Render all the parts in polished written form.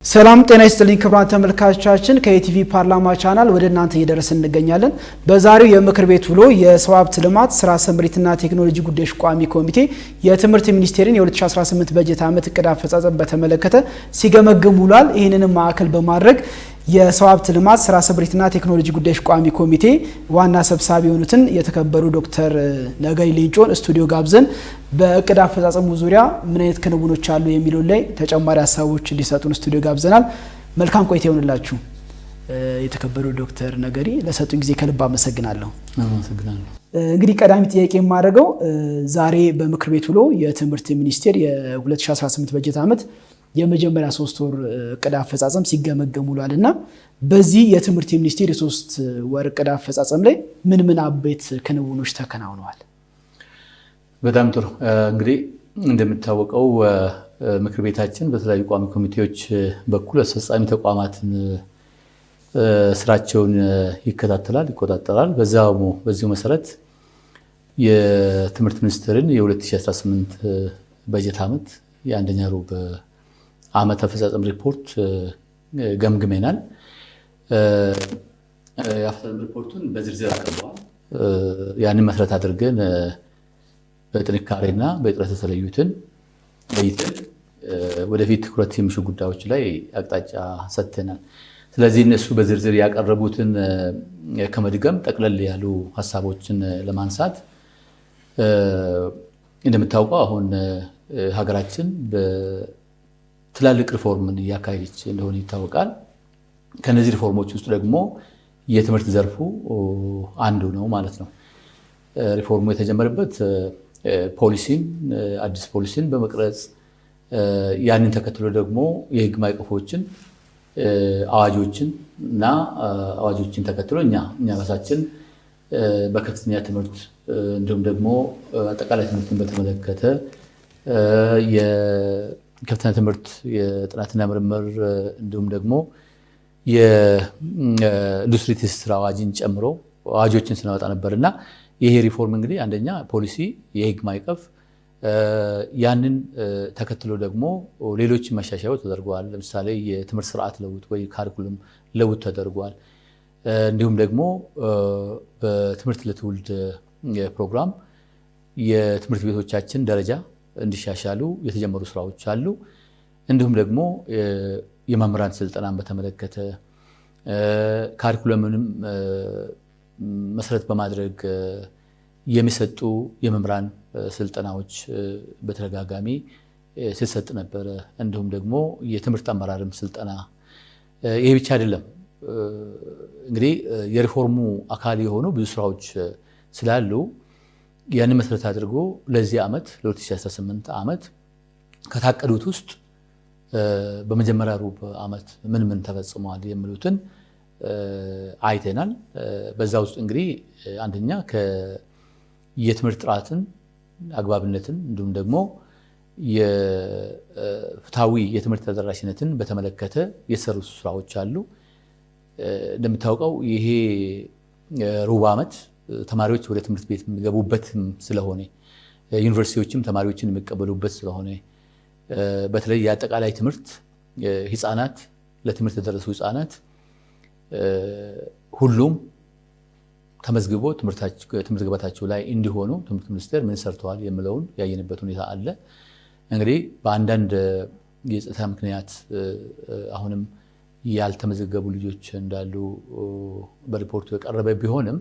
ሰላም ጤና ይስጥልኝ ክቡራን ተመልካቾቻችን ከኢቲቪ ፓርላማ ቻናል ወደ እናንተ እየደረስን እንገኛለን። በዛሬው የምክር ቤት ውሎ የሰው ሀብት ልማት ስራ ስምሪትና ቴክኖሎጂ ጉዳዮች ቋሚ ኮሚቴ የትምህርት ሚኒስቴርን የ2018 በጀት ዓመት እቅድ አፈጻጸም በተመለከተ ሲገመግም ውሏል። ይህንንም ማዕከል በማድረግ የሰው ሀብት ልማት ስራ ስምሪትና ቴክኖሎጂ ጉዳዮች ቋሚ ኮሚቴ ዋና ሰብሳቢ የሆኑትን የተከበሩ ዶክተር ነገሪ ሌንጮን ስቱዲዮ ጋብዘን በእቅድ አፈጻጸሙ ዙሪያ ምን አይነት ክንውኖች አሉ የሚለው ላይ ተጨማሪ ሀሳቦች እንዲሰጡን ስቱዲዮ ጋብዘናል። መልካም ቆይታ ይሁንላችሁ። የተከበሩ ዶክተር ነገሪ ለሰጡን ጊዜ ከልብ አመሰግናለሁ። እንግዲህ ቀዳሚ ጥያቄ የማደርገው ዛሬ በምክር ቤት ውሎ የትምህርት ሚኒስቴር የ2018 በጀት ዓመት የመጀመሪያ 3 ወር እቅድ አፈጻጸም ሲገመገም ውሏልና በዚህ የትምህርት ሚኒስቴር የ3 ወር እቅድ አፈጻጸም ላይ ምን አበይት ክንውኖች ተከናውነዋል? በጣም ጥሩ። እንግዲህ እንደምታወቀው ምክር ቤታችን በተለያዩ ቋሚ ኮሚቴዎች በኩል አስፈጻሚ ተቋማትን ስራቸውን ይከታተላል፣ ይቆጣጠራል። በዚሁ መሰረት የትምህርት ሚኒስቴርን የ2018 በጀት ዓመት የአንደኛ ሩብ ዓመት አፈጻጸም ሪፖርት ገምግመናል። የአፈጻጸም ሪፖርቱን በዝርዝር አቅርበዋል። ያንን መሰረት አድርገን በጥንካሬና በጥረት የተለዩትን ለይተን ወደፊት ትኩረት የሚሹ ጉዳዮች ላይ አቅጣጫ ሰጥተናል። ስለዚህ እነሱ በዝርዝር ያቀረቡትን ከመድገም ጠቅለል ያሉ ሀሳቦችን ለማንሳት እንደምታውቀው አሁን ሀገራችን ትላልቅ ሪፎርምን እያካሄደች እንደሆነ ይታወቃል። ከነዚህ ሪፎርሞች ውስጥ ደግሞ የትምህርት ዘርፉ አንዱ ነው ማለት ነው። ሪፎርሙ የተጀመረበት አዲስ ፖሊሲን በመቅረጽ ያንን ተከትሎ ደግሞ የህግ ማዕቀፎችን አዋጆችን ተከትሎ እኛ ራሳችን በከፍተኛ ትምህርት እንዲሁም ደግሞ አጠቃላይ ትምህርትን በተመለከተ ከፍተኛ ትምህርት የጥናትና ምርምር እንዲሁም ደግሞ የኢንዱስትሪ ትስስር አዋጅን ጨምሮ አዋጆችን ስናወጣ ነበርና ይሄ ሪፎርም እንግዲህ አንደኛ ፖሊሲ የህግ ማዕቀፍ ያንን ተከትሎ ደግሞ ሌሎች መሻሻያዎች ተደርገዋል። ለምሳሌ የትምህርት ስርዓት ለውጥ ወይ ካሪኩለም ለውጥ ተደርጓል። እንዲሁም ደግሞ በትምህርት ለትውልድ ፕሮግራም የትምህርት ቤቶቻችን ደረጃ እንዲሻሻሉ የተጀመሩ ስራዎች አሉ። እንዲሁም ደግሞ የመምህራን ስልጠናን በተመለከተ ካሪኩለምንም መሰረት በማድረግ የሚሰጡ የመምህራን ስልጠናዎች በተደጋጋሚ ሲሰጥ ነበረ። እንዲሁም ደግሞ የትምህርት አመራርም ስልጠና። ይሄ ብቻ አይደለም። እንግዲህ የሪፎርሙ አካል የሆኑ ብዙ ስራዎች ስላሉ ያንን መሰረት አድርጎ ለዚህ ዓመት ለ2018 ዓመት ከታቀዱት ውስጥ በመጀመሪያ ሩብ ዓመት ምን ተፈጽሟል የሚሉትን አይተናል። በዛ ውስጥ እንግዲህ አንደኛ የትምህርት ጥራትን፣ አግባብነትን እንዲሁም ደግሞ የፍትሃዊ የትምህርት ተደራሽነትን በተመለከተ የተሰሩ ስራዎች አሉ። እንደምታውቀው ይሄ ሩብ ዓመት ተማሪዎች ወደ ትምህርት ቤት የሚገቡበት ስለሆነ ዩኒቨርሲቲዎችም ተማሪዎችን የሚቀበሉበት ስለሆነ በተለይ የአጠቃላይ ትምህርት ህፃናት ለትምህርት የደረሱ ህፃናት ሁሉም ተመዝግቦ ትምህርት ገበታቸው ላይ እንዲሆኑ ትምህርት ሚኒስቴር ምን ሰርተዋል የሚለውን ያየንበት ሁኔታ አለ። እንግዲህ በአንዳንድ የጸጥታ ምክንያት አሁንም ያልተመዘገቡ ልጆች እንዳሉ በሪፖርቱ የቀረበ ቢሆንም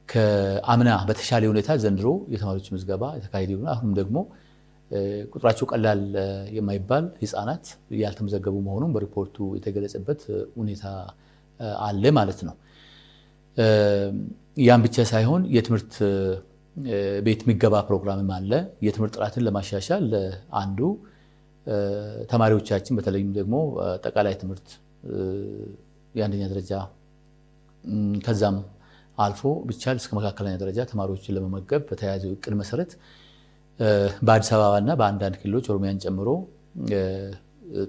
ከአምና በተሻለ ሁኔታ ዘንድሮ የተማሪዎች ምዝገባ የተካሄደ ይሆናል። አሁንም ደግሞ ቁጥራቸው ቀላል የማይባል ህፃናት ያልተመዘገቡ መሆኑን በሪፖርቱ የተገለጸበት ሁኔታ አለ ማለት ነው። ያን ብቻ ሳይሆን የትምህርት ቤት ምገባ ፕሮግራምም አለ። የትምህርት ጥራትን ለማሻሻል አንዱ ተማሪዎቻችን በተለይም ደግሞ አጠቃላይ ትምህርት የአንደኛ ደረጃ ከዛም አልፎ ቢቻል እስከ መካከለኛ ደረጃ ተማሪዎችን ለመመገብ በተያያዘው እቅድ መሰረት በአዲስ አበባና በአንዳንድ ክልሎች ኦሮሚያን ጨምሮ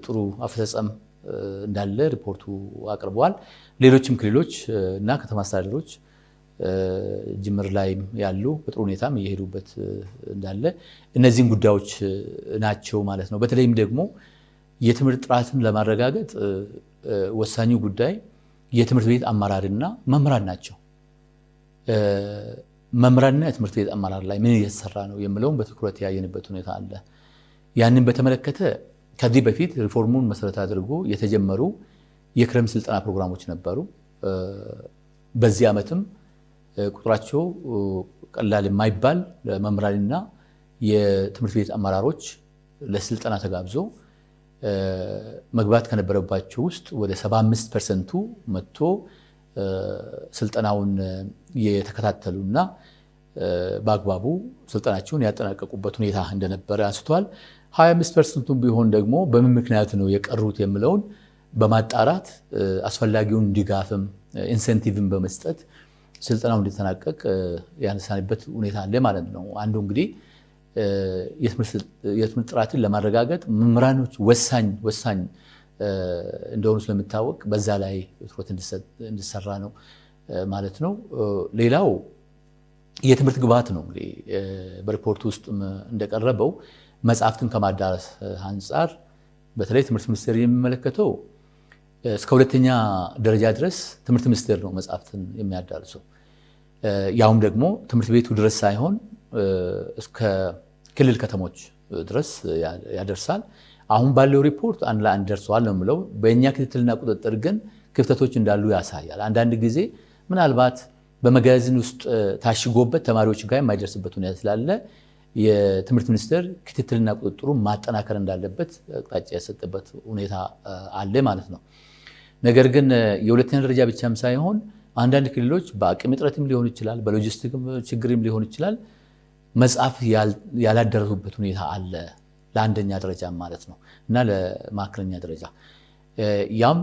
ጥሩ አፈጻጸም እንዳለ ሪፖርቱ አቅርበዋል። ሌሎችም ክልሎች እና ከተማ አስተዳደሮች ጅምር ላይ ያሉ በጥሩ ሁኔታም እየሄዱበት እንዳለ እነዚህን ጉዳዮች ናቸው ማለት ነው። በተለይም ደግሞ የትምህርት ጥራትን ለማረጋገጥ ወሳኙ ጉዳይ የትምህርት ቤት አመራርና መምህራን ናቸው። መምህራንና የትምህርት ቤት አመራር ላይ ምን እየተሰራ ነው የሚለውን በትኩረት ያየንበት ሁኔታ አለ። ያንን በተመለከተ ከዚህ በፊት ሪፎርሙን መሰረት አድርጎ የተጀመሩ የክረምት ስልጠና ፕሮግራሞች ነበሩ። በዚህ ዓመትም ቁጥራቸው ቀላል የማይባል መምህራንና የትምህርት ቤት አመራሮች ለስልጠና ተጋብዞ መግባት ከነበረባቸው ውስጥ ወደ 75% መጥቶ ስልጠናውን የተከታተሉና በአግባቡ ስልጠናቸውን ያጠናቀቁበት ሁኔታ እንደነበረ አንስቷል። 25% ቢሆን ደግሞ በምን ምክንያት ነው የቀሩት የሚለውን በማጣራት አስፈላጊውን ድጋፍም ኢንሴንቲቭን በመስጠት ስልጠናው እንዲጠናቀቅ ያነሳንበት ሁኔታ አለ ማለት ነው። አንዱ እንግዲህ የትምህርት ጥራትን ለማረጋገጥ መምህራኖች ወሳኝ እንደሆኑ ስለሚታወቅ በዛ ላይ ትኩረት እንዲሰራ ነው ማለት ነው። ሌላው የትምህርት ግብዓት ነው። እንግዲህ በሪፖርት ውስጥ እንደቀረበው መጽሐፍትን ከማዳረስ አንጻር በተለይ ትምህርት ሚኒስቴር የሚመለከተው እስከ 2ኛ ደረጃ ድረስ ትምህርት ሚኒስቴር ነው መጽሐፍትን የሚያዳርሰው። ያውም ደግሞ ትምህርት ቤቱ ድረስ ሳይሆን እስከ ክልል ከተሞች ድረስ ያደርሳል። አሁን ባለው ሪፖርት አንድ ለአንድ ደርሰዋል ነው የምለው። በእኛ ክትትልና ቁጥጥር ግን ክፍተቶች እንዳሉ ያሳያል። አንዳንድ ጊዜ ምናልባት በመጋዘን ውስጥ ታሽጎበት ተማሪዎች ጋር የማይደርስበት ሁኔታ ስላለ የትምህርት ሚኒስቴር ክትትልና ቁጥጥሩ ማጠናከር እንዳለበት አቅጣጫ ያሰጠበት ሁኔታ አለ ማለት ነው። ነገር ግን የሁለተኛ ደረጃ ብቻም ሳይሆን አንዳንድ ክልሎች በአቅም እጥረትም ሊሆን ይችላል፣ በሎጂስቲክም ችግርም ሊሆን ይችላል መጽሐፍ ያላደረሱበት ሁኔታ አለ ለአንደኛ ደረጃ ማለት ነው እና ለማዕከለኛ ደረጃ። ያም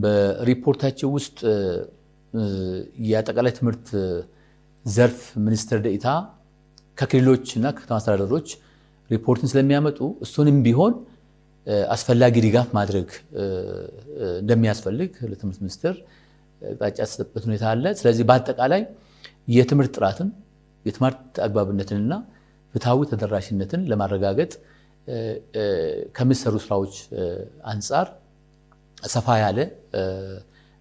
በሪፖርታቸው ውስጥ የአጠቃላይ ትምህርት ዘርፍ ሚኒስትር ዴኤታ ከክልሎች እና ከተማ አስተዳደሮች ሪፖርትን ስለሚያመጡ እሱንም ቢሆን አስፈላጊ ድጋፍ ማድረግ እንደሚያስፈልግ ለትምህርት ሚኒስቴር አቅጣጫ የተሰጠበት ሁኔታ አለ። ስለዚህ በአጠቃላይ የትምህርት ጥራትን የትምህርት አግባብነትንና ፍትሃዊ ተደራሽነትን ለማረጋገጥ ከሚሰሩ ስራዎች አንጻር ሰፋ ያለ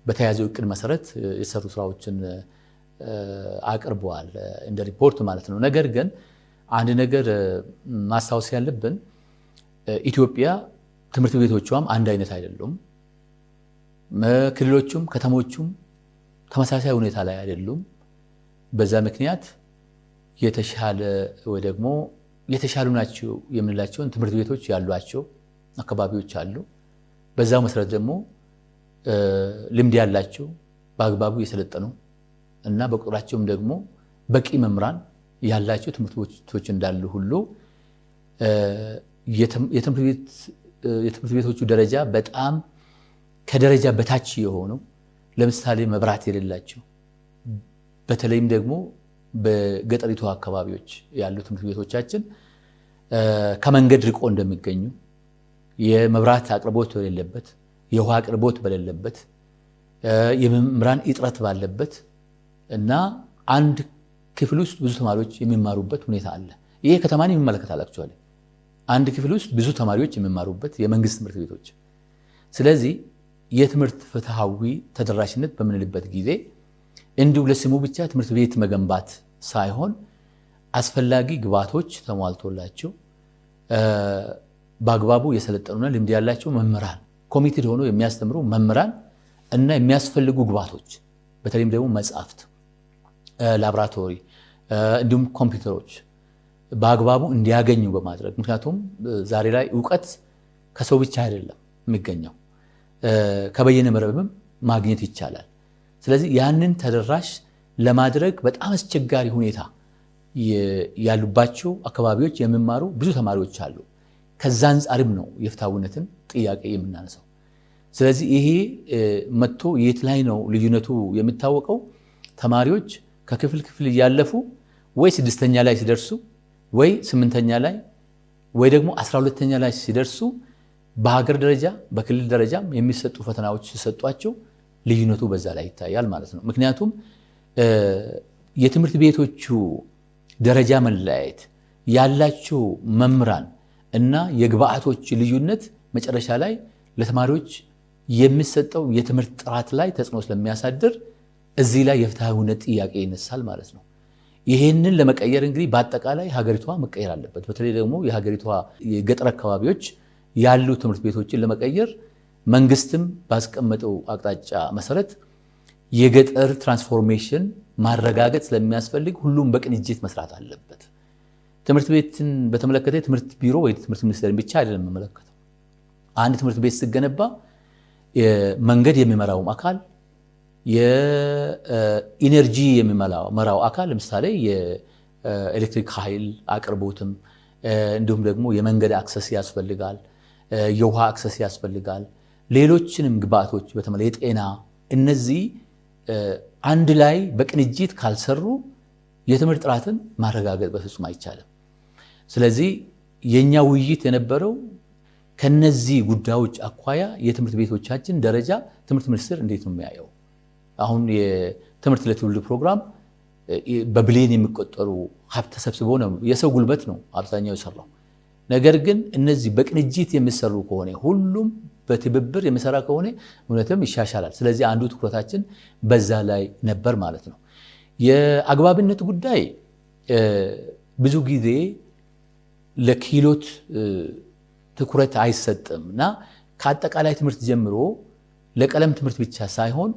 በተያዘው እቅድ መሰረት የሰሩ ስራዎችን አቅርበዋል እንደ ሪፖርት ማለት ነው። ነገር ግን አንድ ነገር ማስታወስ ያለብን ኢትዮጵያ ትምህርት ቤቶቿም አንድ አይነት አይደሉም። ክልሎቹም ከተሞቹም ተመሳሳይ ሁኔታ ላይ አይደሉም። በዛ ምክንያት የተሻለ ወይ ደግሞ የተሻሉ ናቸው የምንላቸውን ትምህርት ቤቶች ያሏቸው አካባቢዎች አሉ። በዛው መሰረት ደግሞ ልምድ ያላቸው በአግባቡ የሰለጠኑ እና በቁጥራቸውም ደግሞ በቂ መምህራን ያላቸው ትምህርት ቤቶች እንዳሉ ሁሉ የትምህርት ቤቶቹ ደረጃ በጣም ከደረጃ በታች የሆነው ለምሳሌ መብራት የሌላቸው በተለይም ደግሞ በገጠሪቱ አካባቢዎች ያሉ ትምህርት ቤቶቻችን ከመንገድ ርቆ እንደሚገኙ የመብራት አቅርቦት በሌለበት፣ የውሃ አቅርቦት በሌለበት፣ የመምህራን እጥረት ባለበት እና አንድ ክፍል ውስጥ ብዙ ተማሪዎች የሚማሩበት ሁኔታ አለ። ይሄ ከተማን የሚመለከታል። አክቹአሊ አንድ ክፍል ውስጥ ብዙ ተማሪዎች የሚማሩበት የመንግስት ትምህርት ቤቶች። ስለዚህ የትምህርት ፍትሃዊ ተደራሽነት በምንልበት ጊዜ እንዲሁ ለስሙ ብቻ ትምህርት ቤት መገንባት ሳይሆን አስፈላጊ ግብዓቶች ተሟልቶላቸው በአግባቡ የሰለጠኑና ልምድ ያላቸው መምህራን ኮሚቴድ ሆኖ የሚያስተምሩ መምህራን እና የሚያስፈልጉ ግብዓቶች በተለይም ደግሞ መጽሐፍት፣ ላቦራቶሪ እንዲሁም ኮምፒውተሮች በአግባቡ እንዲያገኙ በማድረግ ምክንያቱም ዛሬ ላይ እውቀት ከሰው ብቻ አይደለም የሚገኘው ከበየነ መረብም ማግኘት ይቻላል። ስለዚህ ያንን ተደራሽ ለማድረግ በጣም አስቸጋሪ ሁኔታ ያሉባቸው አካባቢዎች የሚማሩ ብዙ ተማሪዎች አሉ። ከዛ አንጻርም ነው የፍትሃዊነትን ጥያቄ የምናነሳው። ስለዚህ ይሄ መጥቶ የት ላይ ነው ልዩነቱ የሚታወቀው? ተማሪዎች ከክፍል ክፍል እያለፉ ወይ 6ኛ ላይ ሲደርሱ ወይ 8ኛ ላይ ወይ ደግሞ 12ኛ ላይ ሲደርሱ በሀገር ደረጃ በክልል ደረጃም የሚሰጡ ፈተናዎች ሲሰጧቸው ልዩነቱ በዛ ላይ ይታያል ማለት ነው። ምክንያቱም የትምህርት ቤቶቹ ደረጃ መለያየት ያላቸው መምህራን እና የግብአቶች ልዩነት መጨረሻ ላይ ለተማሪዎች የሚሰጠው የትምህርት ጥራት ላይ ተጽዕኖ ስለሚያሳድር እዚህ ላይ የፍትሃዊነት ጥያቄ ይነሳል ማለት ነው። ይሄንን ለመቀየር እንግዲህ በአጠቃላይ ሀገሪቷ መቀየር አለበት። በተለይ ደግሞ የሀገሪቷ የገጠር አካባቢዎች ያሉ ትምህርት ቤቶችን ለመቀየር መንግስትም ባስቀመጠው አቅጣጫ መሰረት የገጠር ትራንስፎርሜሽን ማረጋገጥ ስለሚያስፈልግ ሁሉም በቅንጅት መስራት አለበት። ትምህርት ቤትን በተመለከተ ትምህርት ቢሮ ወይ ትምህርት ሚኒስቴርን ብቻ አይደለም መመለከተው። አንድ ትምህርት ቤት ሲገነባ መንገድ የሚመራው አካል፣ የኢነርጂ የሚመራው አካል ለምሳሌ የኤሌክትሪክ ኃይል አቅርቦትም እንዲሁም ደግሞ የመንገድ አክሰስ ያስፈልጋል፣ የውሃ አክሰስ ያስፈልጋል፣ ሌሎችንም ግብአቶች በተለይ የጤና እነዚህ አንድ ላይ በቅንጅት ካልሰሩ የትምህርት ጥራትን ማረጋገጥ በፍጹም አይቻልም። ስለዚህ የኛ ውይይት የነበረው ከነዚህ ጉዳዮች አኳያ የትምህርት ቤቶቻችን ደረጃ ትምህርት ሚኒስቴር እንዴት ነው የሚያየው? አሁን የትምህርት ለትውልድ ፕሮግራም በብሊየን የሚቆጠሩ ሀብት ተሰብስቦ ነው የሰው ጉልበት ነው አብዛኛው የሰራው። ነገር ግን እነዚህ በቅንጅት የሚሰሩ ከሆነ ሁሉም በትብብር የሚሰራ ከሆነ እውነትም ይሻሻላል። ስለዚህ አንዱ ትኩረታችን በዛ ላይ ነበር ማለት ነው። የአግባብነት ጉዳይ ብዙ ጊዜ ለክህሎት ትኩረት አይሰጥም እና ከአጠቃላይ ትምህርት ጀምሮ ለቀለም ትምህርት ብቻ ሳይሆን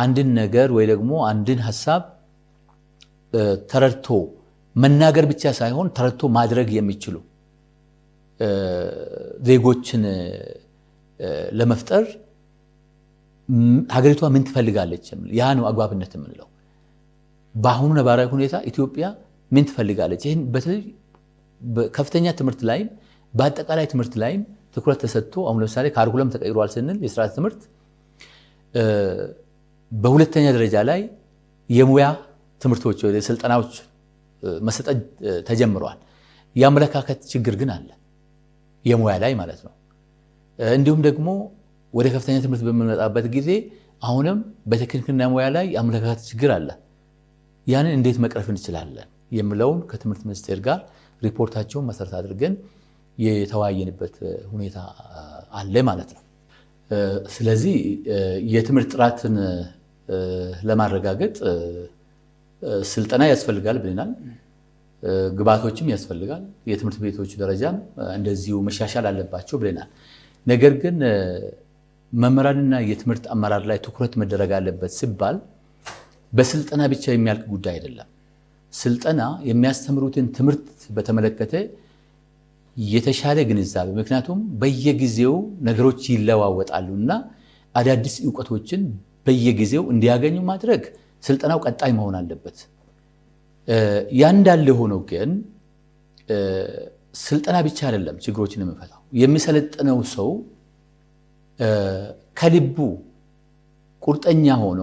አንድን ነገር ወይ ደግሞ አንድን ሐሳብ ተረድቶ መናገር ብቻ ሳይሆን ተረድቶ ማድረግ የሚችሉ ዜጎችን ለመፍጠር ሀገሪቷ ምን ትፈልጋለች? ያ ነው አግባብነት የምንለው። በአሁኑ ነባራዊ ሁኔታ ኢትዮጵያ ምን ትፈልጋለች? ይህን በተለይ በከፍተኛ ትምህርት ላይም በአጠቃላይ ትምህርት ላይም ትኩረት ተሰጥቶ አሁን ለምሳሌ ካሪኩለም ተቀይሯል ስንል የስርዓተ ትምህርት በሁለተኛ ደረጃ ላይ የሙያ ትምህርቶች ወይ ስልጠናዎች መሰጠት ተጀምረዋል። የአመለካከት ችግር ግን አለ የሙያ ላይ ማለት ነው። እንዲሁም ደግሞ ወደ ከፍተኛ ትምህርት በምንመጣበት ጊዜ አሁንም በቴክኒክና ሙያ ላይ የአመለካከት ችግር አለ። ያንን እንዴት መቅረፍ እንችላለን የሚለውን ከትምህርት ሚኒስቴር ጋር ሪፖርታቸውን መሰረት አድርገን የተወያየንበት ሁኔታ አለ ማለት ነው። ስለዚህ የትምህርት ጥራትን ለማረጋገጥ ስልጠና ያስፈልጋል ብለናል። ግብአቶችም ያስፈልጋል። የትምህርት ቤቶች ደረጃም እንደዚሁ መሻሻል አለባቸው ብለናል። ነገር ግን መምህራንና የትምህርት አመራር ላይ ትኩረት መደረግ አለበት ሲባል በስልጠና ብቻ የሚያልቅ ጉዳይ አይደለም። ስልጠና የሚያስተምሩትን ትምህርት በተመለከተ የተሻለ ግንዛቤ፣ ምክንያቱም በየጊዜው ነገሮች ይለዋወጣሉና አዳዲስ ዕውቀቶችን በየጊዜው እንዲያገኙ ማድረግ ስልጠናው ቀጣይ መሆን አለበት። ያ እንዳለ ሆኖ ግን ስልጠና ብቻ አይደለም ችግሮችን የሚፈታው። የሚሰለጥነው ሰው ከልቡ ቁርጠኛ ሆኖ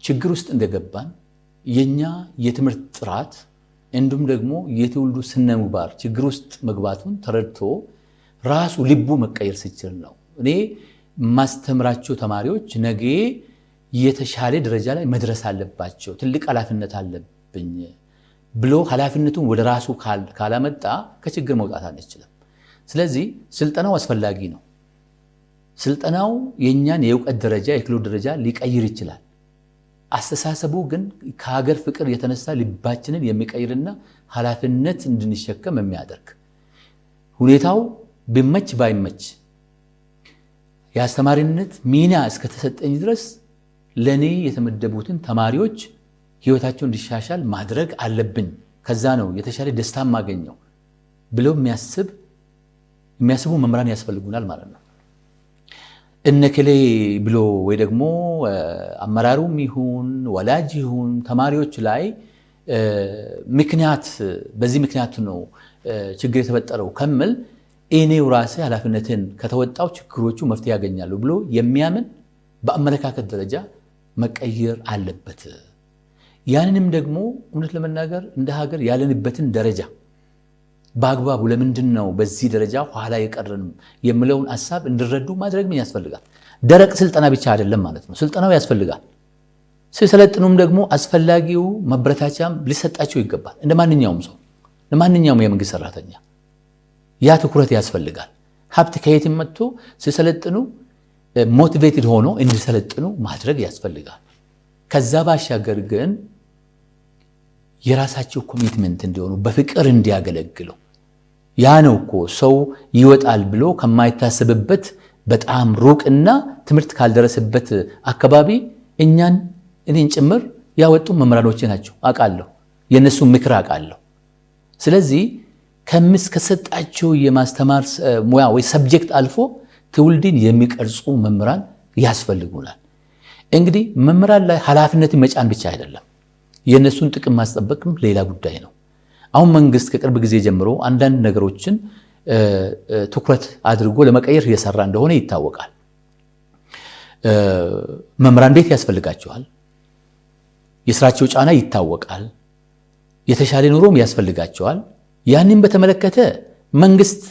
ችግር ውስጥ እንደገባን የኛ የትምህርት ጥራት እንዲሁም ደግሞ የትውልዱ ስነ ምግባር ችግር ውስጥ መግባቱን ተረድቶ ራሱ ልቡ መቀየር ሲችል ነው። እኔ ማስተምራቸው ተማሪዎች ነገ የተሻለ ደረጃ ላይ መድረስ አለባቸው፣ ትልቅ ኃላፊነት አለብኝ ብሎ ኃላፊነቱን ወደ ራሱ ካላመጣ ከችግር መውጣት አንችልም። ስለዚህ ስልጠናው አስፈላጊ ነው። ስልጠናው የኛን የእውቀት ደረጃ የክህሎት ደረጃ ሊቀይር ይችላል። አስተሳሰቡ ግን ከሀገር ፍቅር የተነሳ ልባችንን የሚቀይርና ኃላፊነት እንድንሸከም የሚያደርግ ሁኔታው ቢመች ባይመች የአስተማሪነት ሚና እስከተሰጠኝ ድረስ ለኔ የተመደቡትን ተማሪዎች ህይወታቸው እንዲሻሻል ማድረግ አለብኝ፣ ከዛ ነው የተሻለ ደስታ ማገኘው ብለው የሚያስቡ መምህራን ያስፈልጉናል ማለት ነው። እነከሌ ብሎ ወይ ደግሞ አመራሩም ይሁን ወላጅ ይሁን ተማሪዎች ላይ በዚህ ምክንያት ነው ችግር የተፈጠረው ከምል እኔው ራሴ ኃላፊነትን ከተወጣው ችግሮቹ መፍትሄ ያገኛሉ ብሎ የሚያምን በአመለካከት ደረጃ መቀየር አለበት። ያንንም ደግሞ እውነት ለመናገር እንደ ሀገር ያለንበትን ደረጃ በአግባቡ ለምንድን ነው በዚህ ደረጃ ኋላ የቀረን የሚለውን ሐሳብ እንዲረዱ ማድረግ ምን ያስፈልጋል? ደረቅ ስልጠና ብቻ አይደለም ማለት ነው። ስልጠናው ያስፈልጋል። ሲሰለጥኑም ደግሞ አስፈላጊው መበረታቻም ሊሰጣቸው ይገባል። እንደ ማንኛውም ሰው ለማንኛውም የመንግስት ሰራተኛ ያ ትኩረት ያስፈልጋል። ሀብት ከየትም መጥቶ ሲሰለጥኑ ሞቲቬትድ ሆኖ እንዲሰለጥኑ ማድረግ ያስፈልጋል። ከዛ ባሻገር ግን የራሳቸው ኮሚትመንት እንዲሆኑ በፍቅር እንዲያገለግሉ ያ ነው እኮ ሰው ይወጣል ብሎ ከማይታሰብበት በጣም ሩቅና ትምህርት ካልደረሰበት አካባቢ እኔን ጭምር ያወጡ መምህራኖች ናቸው አውቃለሁ። የነሱ ምክር አውቃለሁ። ስለዚህ ከሰጣቸው የማስተማር ሙያ ወይ ሰብጀክት አልፎ ትውልድን የሚቀርጹ መምህራን ያስፈልጉናል። እንግዲህ መምህራን ላይ ኃላፊነትን መጫን ብቻ አይደለም፣ የነሱን ጥቅም ማስጠበቅም ሌላ ጉዳይ ነው። አሁን መንግስት ከቅርብ ጊዜ ጀምሮ አንዳንድ ነገሮችን ትኩረት አድርጎ ለመቀየር እየሰራ እንደሆነ ይታወቃል። መምህራን ቤት ያስፈልጋቸዋል። የስራቸው ጫና ይታወቃል። የተሻለ ኑሮም ያስፈልጋቸዋል። ያንን በተመለከተ መንግስት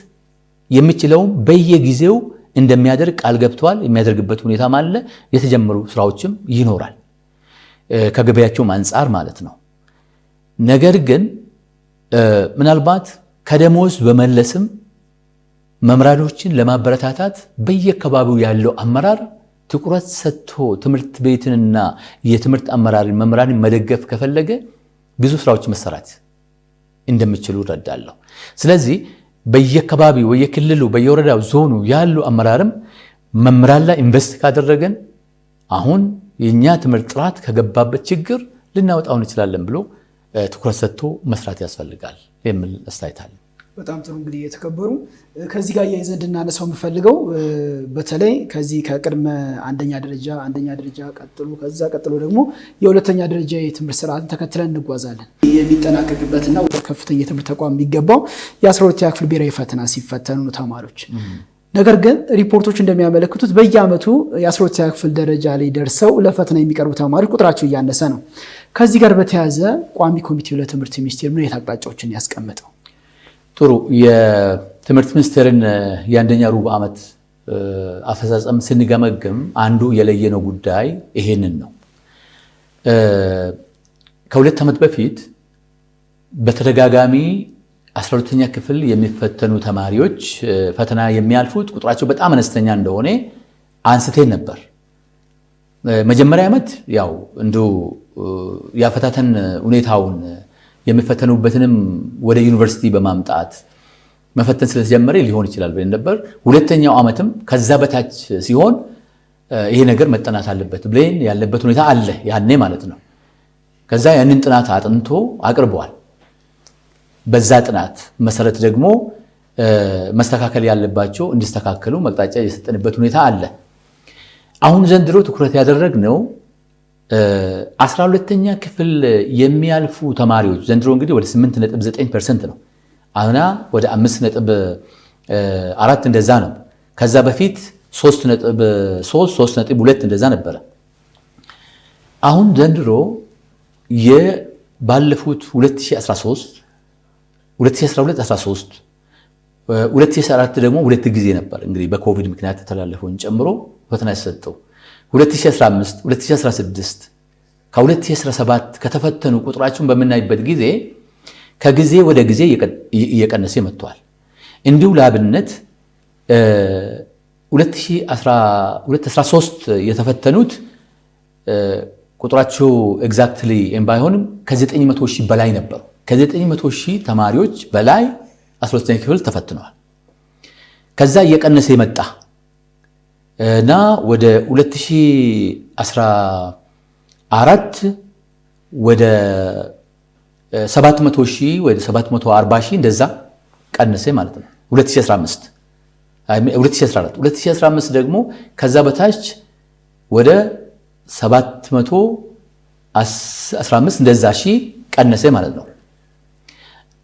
የሚችለውም በየጊዜው እንደሚያደርግ ቃል ገብቷል። የሚያደርግበት ሁኔታም አለ። የተጀመሩ ስራዎችም ይኖራል ከገበያቸውም አንጻር ማለት ነው። ነገር ግን ምናልባት ከደሞዝ በመለስም መምህራኖችን ለማበረታታት በየአካባቢው ያለው አመራር ትኩረት ሰጥቶ ትምህርት ቤትንና የትምህርት አመራርን መምህራንን መደገፍ ከፈለገ ብዙ ስራዎች መሰራት እንደሚችሉ እረዳለሁ። ስለዚህ በየአካባቢው በየክልሉ በየወረዳው ዞኑ ያሉ አመራርም መምህራን ላይ ኢንቨስት ካደረገን አሁን የኛ ትምህርት ጥራት ከገባበት ችግር ልናወጣው እንችላለን ብሎ ትኩረት ሰጥቶ መስራት ያስፈልጋል የሚል አስተያየት አለ። በጣም ጥሩ። እንግዲህ የተከበሩ ከዚህ ጋር እያይዘን እንድናነሳው የምፈልገው በተለይ ከዚህ ከቅድመ አንደኛ ደረጃ ቀጥሎ ከዛ ቀጥሎ ደግሞ የሁለተኛ ደረጃ የትምህርት ስርዓትን ተከትለን እንጓዛለን። የሚጠናቀቅበትና ወደ ከፍተኛ የትምህርት ተቋም የሚገባው የ12ኛ ክፍል ብሔራዊ ፈተና ሲፈተኑ ነው ተማሪዎች። ነገር ግን ሪፖርቶች እንደሚያመለክቱት በየዓመቱ የ12ኛ ክፍል ደረጃ ላይ ደርሰው ለፈተና የሚቀርቡ ተማሪዎች ቁጥራቸው እያነሰ ነው። ከዚህ ጋር በተያያዘ ቋሚ ኮሚቴው ለትምህርት ሚኒስቴር ምን አይነት አቅጣጫዎችን ያስቀመጠው? ጥሩ። የትምህርት ሚኒስቴርን የአንደኛ ሩብ ዓመት አፈጻጸም ስንገመግም አንዱ የለየነው ጉዳይ ይሄንን ነው። ከሁለት ዓመት በፊት በተደጋጋሚ 12ኛ ክፍል የሚፈተኑ ተማሪዎች ፈተና የሚያልፉት ቁጥራቸው በጣም አነስተኛ እንደሆነ አንስተን ነበር። መጀመሪያ ዓመት ያው እንዲሁ ያፈታተን ሁኔታውን የሚፈተኑበትንም ወደ ዩኒቨርሲቲ በማምጣት መፈተን ስለተጀመረ ሊሆን ይችላል ብለን ነበር። ሁለተኛው ዓመትም ከዛ በታች ሲሆን ይሄ ነገር መጠናት አለበት ብለን ያለበት ሁኔታ አለ ያኔ ማለት ነው። ከዛ ያንን ጥናት አጥንቶ አቅርበዋል። በዛ ጥናት መሰረት ደግሞ መስተካከል ያለባቸው እንዲስተካከሉ መቅጣጫ የሰጠንበት ሁኔታ አለ። አሁን ዘንድሮ ትኩረት ያደረግነው 12ኛ ክፍል የሚያልፉ ተማሪዎች ዘንድሮ እንግዲህ ወደ 8.9% ነው። አሁና ወደ 5.4 እንደዛ ነው። ከዛ በፊት 3.2 እንደዛ ነበረ። አሁን ዘንድሮ ባለፉት 2013 2012 2014 ደግሞ ሁለት ጊዜ ነበር እንግዲህ በኮቪድ ምክንያት የተላለፈውን ጨምሮ ፈተና የተሰጠው 2015 2016 ከ2017 ከተፈተኑ ቁጥራቸውን በምናይበት ጊዜ ከጊዜ ወደ ጊዜ እየቀነሰ መጥቷል። እንዲሁ ለአብነት 2013 የተፈተኑት ቁጥራቸው ኤግዛክትሊ ባይሆንም ከ900 ሺህ በላይ ነበሩ። ከ900 ሺህ ተማሪዎች በላይ 12ኛ ክፍል ተፈትነዋል። ከዛ እየቀነሰ የመጣ እና ወደ 2014 ወደ 700 ሺህ ወደ 740 ሺህ እንደዛ ቀነሰ ማለት ነው። 2015 ደግሞ ከዛ በታች ወደ 715 እንደዛ ሺህ ቀነሰ ማለት ነው።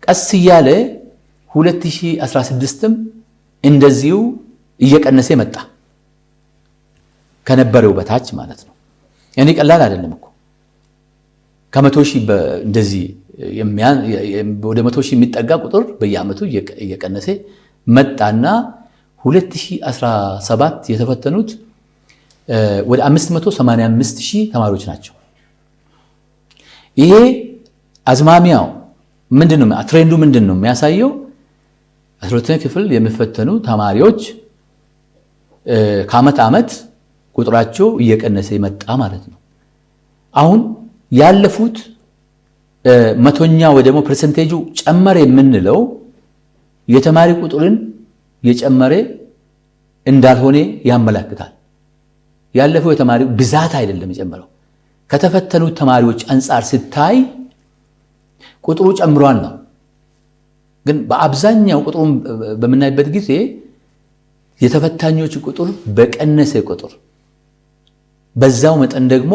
ቀስ እያለ 2016ም እንደዚሁ እየቀነሰ መጣ ከነበረው በታች ማለት ነው። ያኔ ቀላል አይደለም እኮ ከ100 ሺህ እንደዚህ ወደ 100 ሺህ የሚጠጋ ቁጥር በየዓመቱ እየቀነሰ መጣና 2017 የተፈተኑት ወደ 585 ሺህ ተማሪዎች ናቸው። ይሄ አዝማሚያው ምንድነው ትሬንዱ ምንድነው የሚያሳየው? 12ኛ ክፍል የሚፈተኑ ተማሪዎች ከዓመት ዓመት ቁጥራቸው እየቀነሰ ይመጣ ማለት ነው። አሁን ያለፉት መቶኛ ወይ ደግሞ ፐርሰንቴጁ ጨመረ የምንለው የተማሪ ቁጥርን የጨመረ እንዳልሆነ ያመለክታል። ያለፈው የተማሪ ብዛት አይደለም የጨመረው፣ ከተፈተኑት ተማሪዎች አንፃር ሲታይ ቁጥሩ ጨምሯል ነው። ግን በአብዛኛው ቁጥሩን በምናይበት ጊዜ የተፈታኞች ቁጥር በቀነሰ ቁጥር በዛው መጠን ደግሞ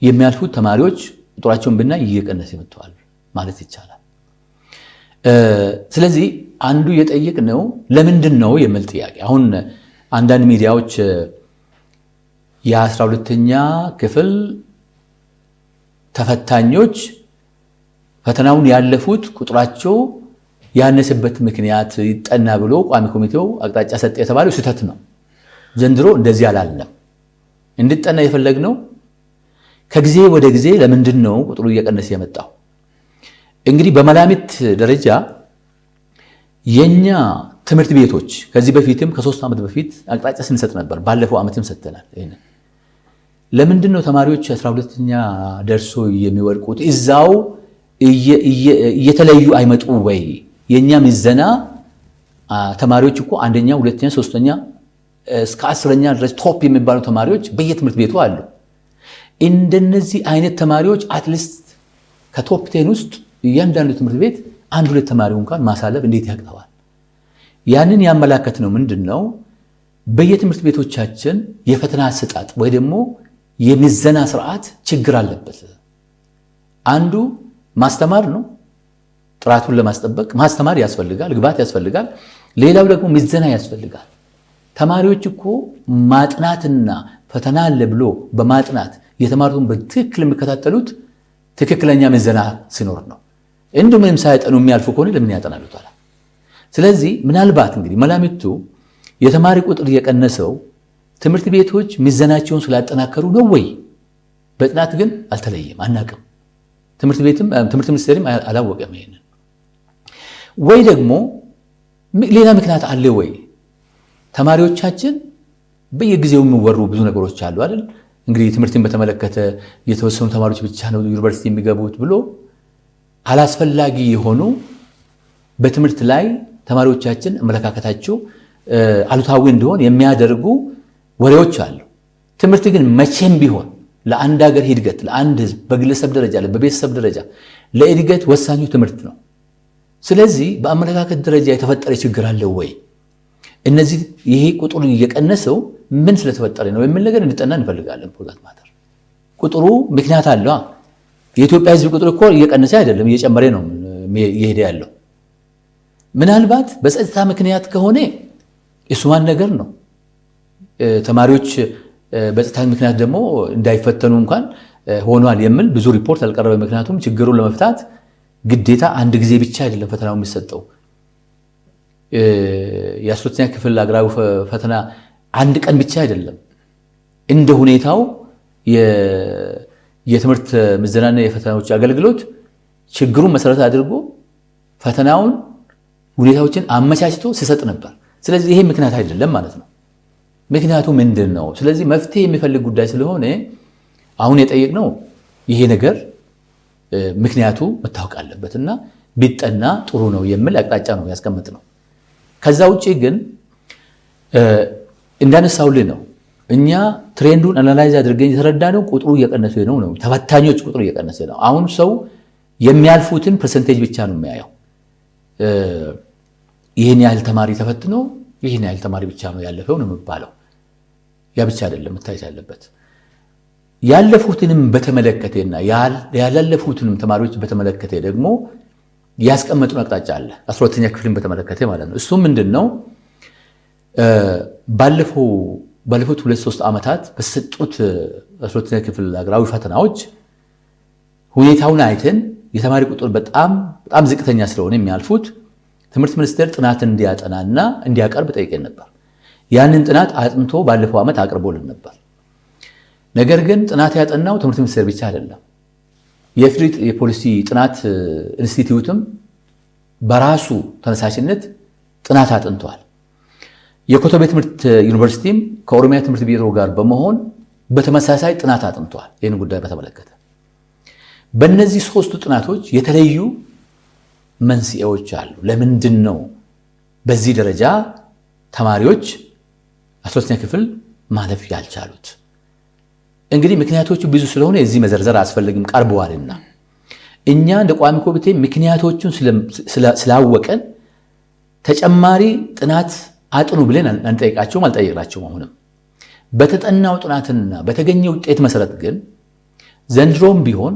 የሚያልፉት ተማሪዎች ቁጥራቸውን ብናይ እየቀነሰ መጥተዋል ማለት ይቻላል። ስለዚህ አንዱ የጠየቅነው ለምንድን ነው የሚል ጥያቄ። አሁን አንዳንድ ሚዲያዎች የ12ኛ ክፍል ተፈታኞች ፈተናውን ያለፉት ቁጥራቸው ያነሰበት ምክንያት ይጠና ብሎ ቋሚ ኮሚቴው አቅጣጫ ሰጠ የተባለው ስህተት ነው። ዘንድሮ እንደዚህ አላልንም። እንድጠና የፈለግነው ከጊዜ ወደ ጊዜ ለምንድን ነው ቁጥሩ እየቀነሰ የመጣው? እንግዲህ በመላምት ደረጃ የኛ ትምህርት ቤቶች ከዚህ በፊትም ከ3 ዓመት በፊት አቅጣጫ ስንሰጥ ነበር። ባለፈው ዓመትም ሰጥተናል። ይሄን ለምንድን ነው ተማሪዎች 12ኛ ደርሶ የሚወድቁት? እዛው እየተለዩ አይመጡ ወይ? የኛ ምዘና ተማሪዎች እኮ አንደኛ፣ ሁለተኛ፣ ሶስተኛ እስከ 10ኛ ድረስ ቶፕ የሚባሉ ተማሪዎች በየትምህርት ቤቱ አሉ። እንደነዚህ አይነት ተማሪዎች አትሊስት ከቶፕ 10 ውስጥ እያንዳንዱ ትምህርት ቤት 1-2 ተማሪው እንኳን ማሳለፍ እንዴት ያቅተዋል? ያንን ያመላከት ነው ምንድነው በየትምህርት ቤቶቻችን የፈተና አሰጣጥ ወይ ደግሞ የምዘና ስርዓት ችግር አለበት። አንዱ ማስተማር ነው። ጥራቱን ለማስጠበቅ ማስተማር ያስፈልጋል፣ ግብዓት ያስፈልጋል። ሌላው ደግሞ ምዘና ያስፈልጋል። ተማሪዎች እኮ ማጥናትና ፈተና አለ ብሎ በማጥናት የተማሩትን በትክክል የሚከታተሉት ትክክለኛ ምዘና ሲኖር ነው። እንዲሁ ምንም ሳይጠኑ የሚያልፉ ከሆነ ለምን ያጠናሉ ታዲያ? ስለዚህ ምናልባት እንግዲህ መላምቱ የተማሪ ቁጥር የቀነሰው ትምህርት ቤቶች ምዘናቸውን ስላጠናከሩ ነው ወይ? በጥናት ግን አልተለየም፣ አናቅም። ትምህርት ሚኒስቴርም አላወቀም ይሄንን። ወይ ደግሞ ሌላ ምክንያት አለ ወይ? ተማሪዎቻችን በየጊዜው የሚወሩ ብዙ ነገሮች አሉ አይደል? እንግዲህ ትምህርትን በተመለከተ የተወሰኑ ተማሪዎች ብቻ ነው ዩኒቨርሲቲ የሚገቡት ብሎ አላስፈላጊ የሆኑ በትምህርት ላይ ተማሪዎቻችን አመለካከታቸው አሉታዊ እንዲሆን የሚያደርጉ ወሬዎች አሉ። ትምህርት ግን መቼም ቢሆን ለአንድ ሀገር እድገት፣ ለአንድ ህዝብ በግለሰብ ደረጃ በቤተሰብ ደረጃ ለእድገት ወሳኙ ትምህርት ነው። ስለዚህ በአመለካከት ደረጃ የተፈጠረ ችግር አለ ወይ? እነዚህ ይሄ ቁጥሩ እየቀነሰው ምን ስለተፈጠረ ነው የሚል ነገር እንድጠና እንፈልጋለን። ፖለቲካ ማተር ቁጥሩ ምክንያት አለው። የኢትዮጵያ ህዝብ ቁጥር እኮ እየቀነሰ አይደለም እየጨመረ ነው እየሄደ ያለው። ምናልባት በጸጥታ ምክንያት ከሆነ እሱማን ነገር ነው። ተማሪዎች በጸጥታ ምክንያት ደግሞ እንዳይፈተኑ እንኳን ሆኗል የሚል ብዙ ሪፖርት አልቀረበ። ምክንያቱም ችግሩን ለመፍታት ግዴታ አንድ ጊዜ ብቻ አይደለም ፈተናው የሚሰጠው። የ12ኛ ክፍል አገራዊ ፈተና አንድ ቀን ብቻ አይደለም። እንደ ሁኔታው የትምህርት ምዘናና የፈተናዎች አገልግሎት ችግሩን መሰረት አድርጎ ፈተናውን ሁኔታዎችን አመቻችቶ ሲሰጥ ነበር። ስለዚህ ይሄ ምክንያት አይደለም ማለት ነው። ምክንያቱ ምንድን ነው? ስለዚህ መፍትሄ የሚፈልግ ጉዳይ ስለሆነ አሁን የጠየቅነው ይሄ ነገር ምክንያቱ መታወቅ አለበትና ቢጠና ጥሩ ነው የሚል አቅጣጫ ነው ያስቀመጥነው። ከዛ ውጪ ግን እንዳነሳውልህ ነው እኛ ትሬንዱን አናላይዝ አድርገን የተረዳነው ቁጥሩ እየቀነሰ ነው። ተፈታኞች ቁጥሩ እየቀነሰ ነው። አሁን ሰው የሚያልፉትን ፐርሰንቴጅ ብቻ ነው የሚያየው። ይህን ያህል ተማሪ ተፈትኖ ይህን ያህል ተማሪ ብቻ ነው ያለፈው ነው የሚባለው። ያ ብቻ አይደለም መታየት ያለበት። ያለፉትንም በተመለከተና ያላለፉትንም ተማሪዎች በተመለከተ ደግሞ ያስቀመጡን አቅጣጫ አለ። 12ኛ ክፍልን በተመለከተ ማለት ነው። እሱም ምንድነው? ባለፉት 2-3 ዓመታት በተሰጡት 12ኛ ክፍል ሀገራዊ ፈተናዎች ሁኔታውን አይተን የተማሪ ቁጥር በጣም ዝቅተኛ ስለሆነ የሚያልፉት ትምህርት ሚኒስቴር ጥናት እንዲያጠናና እንዲያቀርብ ጠይቀን ነበር። ያንን ጥናት አጥንቶ ባለፈው ዓመት አቅርቦልን ነበር። ነገር ግን ጥናት ያጠናው ትምህርት ሚኒስቴር ብቻ አይደለም። የፍሪጥ የፖሊሲ ጥናት ኢንስቲትዩትም በራሱ ተነሳሽነት ጥናት አጥንቷል። የኮተቤ ትምህርት ዩኒቨርሲቲም ከኦሮሚያ ትምህርት ቢሮ ጋር በመሆን በተመሳሳይ ጥናት አጥንቷል። ይህን ጉዳይ በተመለከተ በእነዚህ ሶስቱ ጥናቶች የተለዩ መንስኤዎች አሉ። ለምንድን ነው በዚህ ደረጃ ተማሪዎች 12ኛ ክፍል ማለፍ ያልቻሉት? እንግዲህ ምክንያቶቹ ብዙ ስለሆነ እዚህ መዘርዘር አያስፈልግም ቀርበዋልና እኛ እንደ ቋሚ ኮሚቴ ምክንያቶቹን ስላወቀን ተጨማሪ ጥናት አጥኑ ብለን አንጠይቃቸውም፣ አልጠየቅናቸውም። አሁንም በተጠናው ጥናትና በተገኘ ውጤት መሰረት ግን ዘንድሮም ቢሆን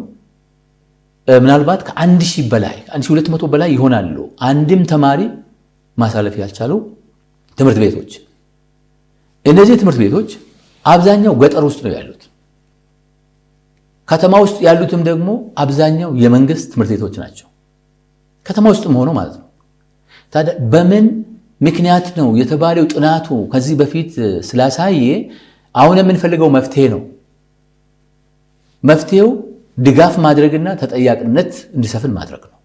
ምናልባት ከ1000 በላይ 1200 በላይ ይሆናሉ አንድም ተማሪ ማሳለፍ ያልቻሉ ትምህርት ቤቶች። እነዚህ ትምህርት ቤቶች አብዛኛው ገጠር ውስጥ ነው ያሉት። ከተማ ውስጥ ያሉትም ደግሞ አብዛኛው የመንግስት ትምህርት ቤቶች ናቸው። ከተማ ውስጥም ሆኖ ማለት ነው። ታዲያ በምን ምክንያት ነው የተባለው? ጥናቱ ከዚህ በፊት ስላሳየ አሁን የምንፈልገው መፍትሄ ነው። መፍትሄው ድጋፍ ማድረግና ተጠያቂነት እንዲሰፍን ማድረግ ነው።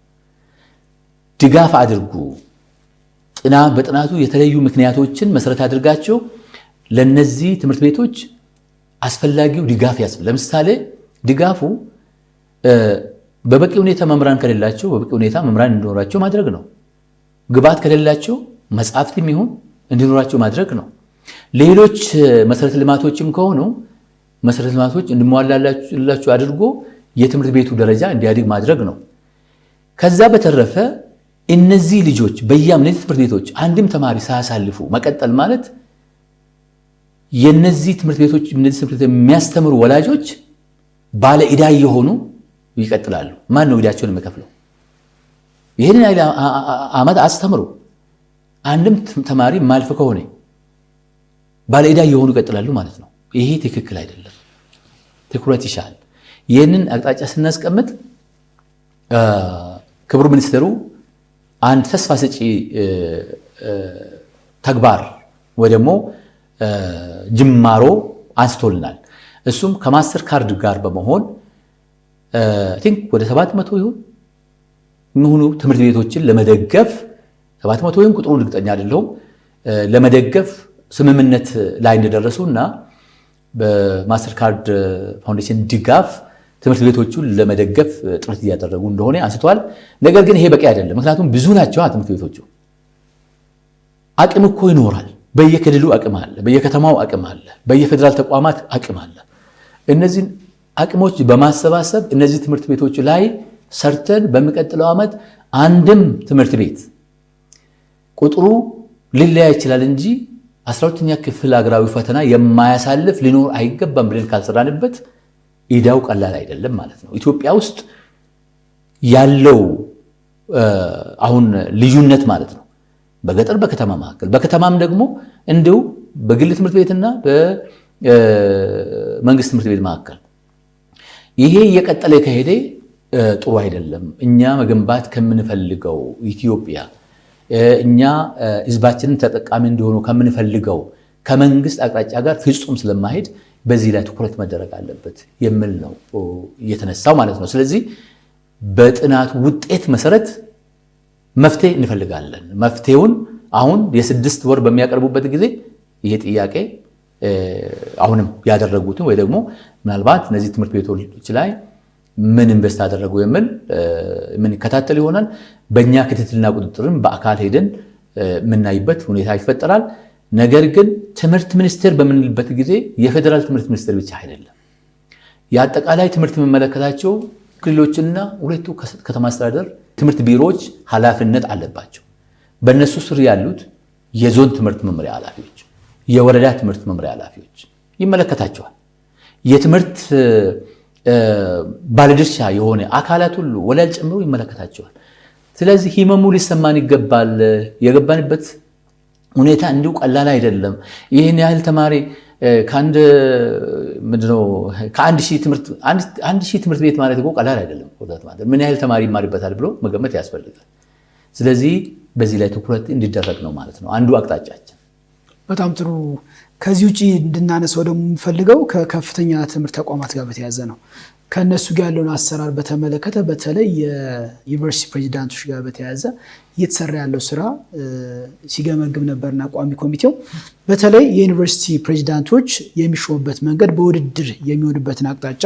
ድጋፍ አድርጉ። በጥናቱ የተለዩ ምክንያቶችን መሰረት አድርጋቸው ለነዚህ ትምህርት ቤቶች አስፈላጊው ድጋፍ ያስፈልጋል። ለምሳሌ ድጋፉ በበቂ ሁኔታ መምህራን ከሌላቸው በበቂ ሁኔታ መምህራን እንዲኖራቸው ማድረግ ነው። ግብዓት ከሌላቸው መጻሕፍትም ይሁን እንዲኖራቸው ማድረግ ነው። ሌሎች መሰረተ ልማቶችም ከሆኑ መሰረተ ልማቶች እንዲሟላላቸው አድርጎ የትምህርት ቤቱ ደረጃ እንዲያድግ ማድረግ ነው። ከዛ በተረፈ እነዚህ ልጆች በየእነዚህ ትምህርት ቤቶች አንድም ተማሪ ሳያሳልፉ መቀጠል ማለት የነዚህ ትምህርት ቤቶች የሚያስተምሩ ወላጆች ባለ ዕዳ የሆኑ ይቀጥላሉ። ማን ነው ዕዳቸውን የሚከፍለው? ይሄንን ዓመት አስተምሩ አንድም ተማሪ ማልፍ ከሆነ ባለ ዕዳ የሆኑ ይቀጥላሉ ማለት ነው። ይሄ ትክክል አይደለም። ትኩረት ይሻል። ይህንን አቅጣጫ ስናስቀምጥ ክቡር ሚኒስትሩ አንድ ተስፋ ሰጪ ተግባር ወይ ደግሞ ጅማሮ አንስቶልናል። እሱም ከማስተር ካርድ ጋር በመሆን ቲንክ ወደ 700 ይሁን የሚሆኑ ትምህርት ቤቶችን ለመደገፍ 700 ይሁን ቁጥሩን እርግጠኛ አይደለሁም ለመደገፍ ስምምነት ላይ እንደደረሱና በማስተር ካርድ ፋውንዴሽን ድጋፍ ትምህርት ቤቶቹን ለመደገፍ ጥረት እያደረጉ እንደሆነ አንስተዋል። ነገር ግን ይሄ በቂ አይደለም። ምክንያቱም ብዙ ናቸው ትምህርት ቤቶቹ። አቅም እኮ ይኖራል። በየክልሉ አቅም አለ፣ በየከተማው አቅም አለ፣ በየፌደራል ተቋማት አቅም አለ። እነዚህን አቅሞች በማሰባሰብ እነዚህ ትምህርት ቤቶች ላይ ሰርተን በሚቀጥለው ዓመት አንድም ትምህርት ቤት ቁጥሩ ሊለያይ ይችላል እንጂ 12ኛ ክፍል ሀገራዊ ፈተና የማያሳልፍ ሊኖር አይገባም ብለን ካልሰራንበት ኢዳው ቀላል አይደለም ማለት ነው። ኢትዮጵያ ውስጥ ያለው አሁን ልዩነት ማለት ነው በገጠር በከተማ መካከል፣ በከተማም ደግሞ እንዲሁ በግል ትምህርት ቤትና በመንግስት ትምህርት ቤት መካከል ይሄ እየቀጠለ ከሄደ ጥሩ አይደለም። እኛ መገንባት ከምንፈልገው ኢትዮጵያ እኛ ህዝባችንን ተጠቃሚ እንዲሆኑ ከምንፈልገው ከመንግስት አቅጣጫ ጋር ፍጹም ስለማይሄድ በዚህ ላይ ትኩረት መደረግ አለበት የሚል ነው እየተነሳው ማለት ነው። ስለዚህ በጥናቱ ውጤት መሰረት መፍትሄ እንፈልጋለን። መፍትሄውን አሁን የ6 ወር በሚያቀርቡበት ጊዜ ይሄ ጥያቄ አሁንም ያደረጉትን ወይ ደግሞ ምናልባት እነዚህ ትምህርት ቤቶች ላይ ምን ኢንቨስት አደረጉ የሚል ምን ይከታተል ይሆናል። በእኛ ክትትልና ቁጥጥርም በአካል ሄደን የምናይበት ሁኔታ ይፈጠራል። ነገር ግን ትምህርት ሚኒስቴር በምንልበት ጊዜ የፌደራል ትምህርት ሚኒስቴር ብቻ አይደለም። የአጠቃላይ ትምህርት የሚመለከታቸው ክልሎችና ሁለቱ ከተማ አስተዳደር ትምህርት ቢሮዎች ኃላፊነት አለባቸው። በእነሱ ስር ያሉት የዞን ትምህርት መምሪያ ኃላፊዎች፣ የወረዳ ትምህርት መምሪያ ኃላፊዎች ይመለከታቸዋል። የትምህርት ባለድርሻ የሆነ አካላት ሁሉ ወላጅ ጨምሮ ይመለከታቸዋል። ስለዚህ ህመሙ ሊሰማን ይገባል። የገባንበት ሁኔታ እንዲሁ ቀላል አይደለም። ይህን ያህል ተማሪ ከአንድ ሺህ ትምህርት ቤት ማለት እኮ ቀላል አይደለም። ምን ያህል ተማሪ ይማርበታል ብሎ መገመት ያስፈልጋል። ስለዚህ በዚህ ላይ ትኩረት እንዲደረግ ነው ማለት ነው አንዱ አቅጣጫችን። በጣም ጥሩ። ከዚህ ውጪ እንድናነሳው ደግሞ የምፈልገው ከከፍተኛ ትምህርት ተቋማት ጋር በተያያዘ ነው። ከነሱ ጋር ያለውን አሰራር በተመለከተ በተለይ የዩኒቨርሲቲ ፕሬዚዳንቶች ጋር በተያያዘ እየተሰራ ያለው ስራ ሲገመግም ነበርና ቋሚ ኮሚቴው በተለይ የዩኒቨርሲቲ ፕሬዚዳንቶች የሚሾሙበት መንገድ በውድድር የሚሆንበትን አቅጣጫ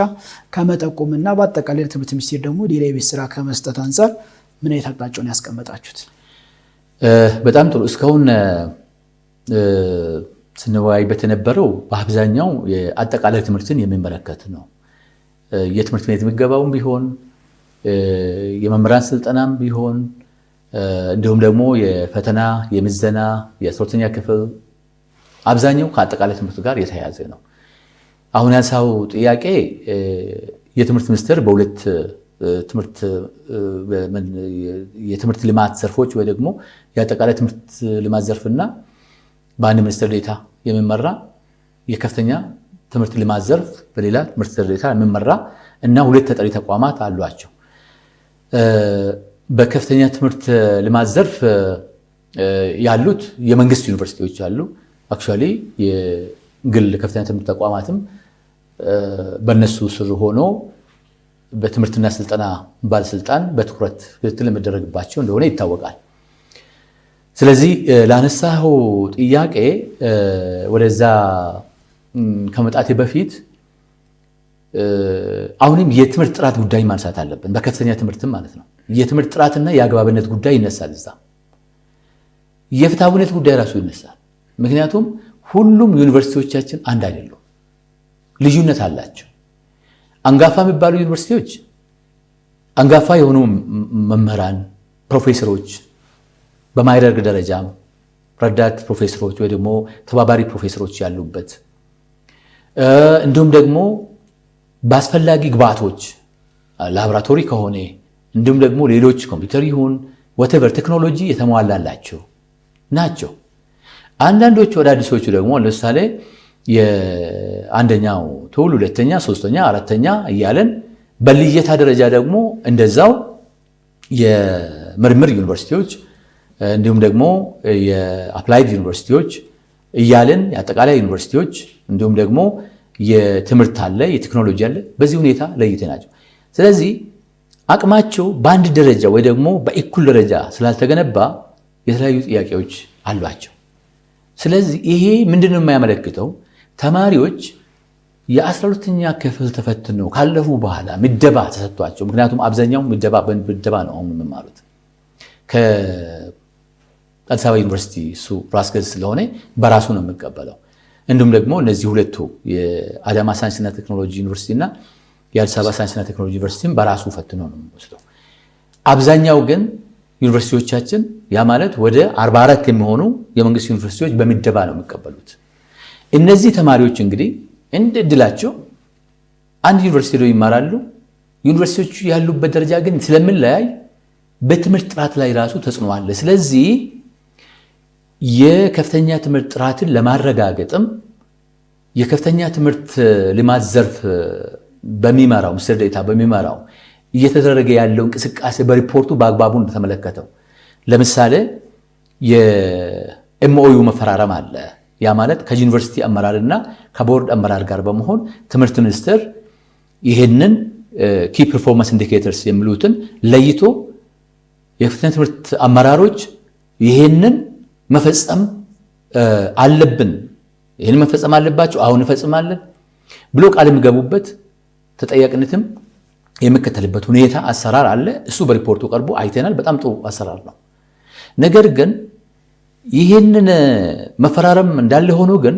ከመጠቆምና በአጠቃላይ ለትምህርት ሚኒስቴር ደግሞ ሌላ የቤት ስራ ከመስጠት አንጻር ምን አይነት አቅጣጫውን ያስቀመጣችሁት? በጣም ጥሩ። እስካሁን ስንወያይበት የነበረው በአብዛኛው የአጠቃላይ ትምህርትን የሚመለከት ነው። የትምህርት ቤት ምገባውም ቢሆን የመምህራን ስልጠናም ቢሆን እንዲሁም ደግሞ የፈተና የምዘና የ12ኛ ክፍል አብዛኛው ከአጠቃላይ ትምህርት ጋር የተያያዘ ነው። አሁን ያነሳው ጥያቄ የትምህርት ሚኒስቴር በሁለት የትምህርት ልማት ዘርፎች ወይ ደግሞ የአጠቃላይ ትምህርት ልማት ዘርፍና በአንድ ሚኒስትር ዴኤታ የሚመራ የከፍተኛ ትምህርት ልማት ዘርፍ በሌላ ሚኒስትር ዴኤታ የሚመራ እና ሁለት ተጠሪ ተቋማት አሏቸው። በከፍተኛ ትምህርት ልማት ዘርፍ ያሉት የመንግስት ዩኒቨርሲቲዎች አሉ። አክቹዋሊ የግል ከፍተኛ ትምህርት ተቋማትም በእነሱ ስር ሆኖ በትምህርትና ስልጠና ባለስልጣን በትኩረት ክትትል የሚደረግባቸው እንደሆነ ይታወቃል። ስለዚህ ላነሳው ጥያቄ ወደዛ ከመጣቴ በፊት አሁንም የትምህርት ጥራት ጉዳይ ማንሳት አለብን። በከፍተኛ ትምህርትም ማለት ነው። የትምህርት ጥራትና የአግባብነት ጉዳይ ይነሳል። እዛ የፍትሃዊነት ጉዳይ ራሱ ይነሳል። ምክንያቱም ሁሉም ዩኒቨርሲቲዎቻችን አንድ አይደሉም፣ ልዩነት አላቸው። አንጋፋ የሚባሉ ዩኒቨርሲቲዎች አንጋፋ የሆኑ መምህራን፣ ፕሮፌሰሮች በማይረግ ደረጃም ረዳት ፕሮፌሰሮች ወይ ደግሞ ተባባሪ ፕሮፌሰሮች ያሉበት እንዲሁም ደግሞ በአስፈላጊ ግብዓቶች ላቦራቶሪ ከሆነ እንዲሁም ደግሞ ሌሎች ኮምፒውተር ይሁን ወቴቨር ቴክኖሎጂ የተሟላላቸው ናቸው። አንዳንዶቹ አዳዲሶቹ ደግሞ ለምሳሌ የአንደኛው ትውል ሁለተኛ፣ ሶስተኛ፣ አራተኛ እያለን በልየታ ደረጃ ደግሞ እንደዛው የምርምር ዩኒቨርሲቲዎች እንዲሁም ደግሞ የአፕላይድ ዩኒቨርሲቲዎች እያለን የአጠቃላይ ዩኒቨርሲቲዎች እንዲሁም ደግሞ የትምህርት አለ፣ የቴክኖሎጂ አለ። በዚህ ሁኔታ ለይተናቸው። ስለዚህ አቅማቸው በአንድ ደረጃ ወይ ደግሞ በእኩል ደረጃ ስላልተገነባ የተለያዩ ጥያቄዎች አሏቸው። ስለዚህ ይሄ ምንድነው የሚያመለክተው? ተማሪዎች የ12ኛ ክፍል ተፈትነው ካለፉ በኋላ ምደባ ተሰጥቷቸው፣ ምክንያቱም አብዛኛው ምደባ ነው አሁን የሚማሩት ከአዲስ አበባ ዩኒቨርሲቲ እሱ ራስ ገዝ ስለሆነ በራሱ ነው የሚቀበለው። እንዲሁም ደግሞ እነዚህ ሁለቱ የአዳማ ሳይንስና ቴክኖሎጂ ዩኒቨርሲቲ እና የአዲስ አበባ ሳይንስና ቴክኖሎጂ ዩኒቨርሲቲም በራሱ ፈትኖ ነው የሚወስደው። አብዛኛው ግን ዩኒቨርሲቲዎቻችን ያ ማለት ወደ 44 የሚሆኑ የመንግስት ዩኒቨርሲቲዎች በምደባ ነው የሚቀበሉት። እነዚህ ተማሪዎች እንግዲህ እንደ እድላቸው አንድ ዩኒቨርሲቲ ላይ ይማራሉ። ዩኒቨርሲቲዎቹ ያሉበት ደረጃ ግን ስለምንለያይ በትምህርት ጥራት ላይ ራሱ ተጽዕኖ አለ። ስለዚህ የከፍተኛ ትምህርት ጥራትን ለማረጋገጥም የከፍተኛ ትምህርት ልማት ዘርፍ በሚመራው ሚኒስትር ዴኤታ በሚመራው እየተደረገ ያለው እንቅስቃሴ በሪፖርቱ በአግባቡ እንደተመለከተው ለምሳሌ የኤምኦዩ መፈራረም አለ። ያ ማለት ከዩኒቨርሲቲ አመራርና ከቦርድ አመራር ጋር በመሆን ትምህርት ሚኒስቴር ይሄንን ኪ ፐርፎርማንስ ኢንዲኬተርስ የሚሉትን ለይቶ የከፍተኛ ትምህርት አመራሮች ይሄንን መፈጸም አለብን፣ ይሄንን መፈጸም አለባቸው፣ አሁን እንፈጽማለን ብሎ ቃል የሚገቡበት ተጠያቂነትም የሚከተልበት ሁኔታ አሰራር አለ። እሱ በሪፖርቱ ቀርቦ አይተናል። በጣም ጥሩ አሰራር ነው። ነገር ግን ይህንን መፈራረም እንዳለ ሆኖ ግን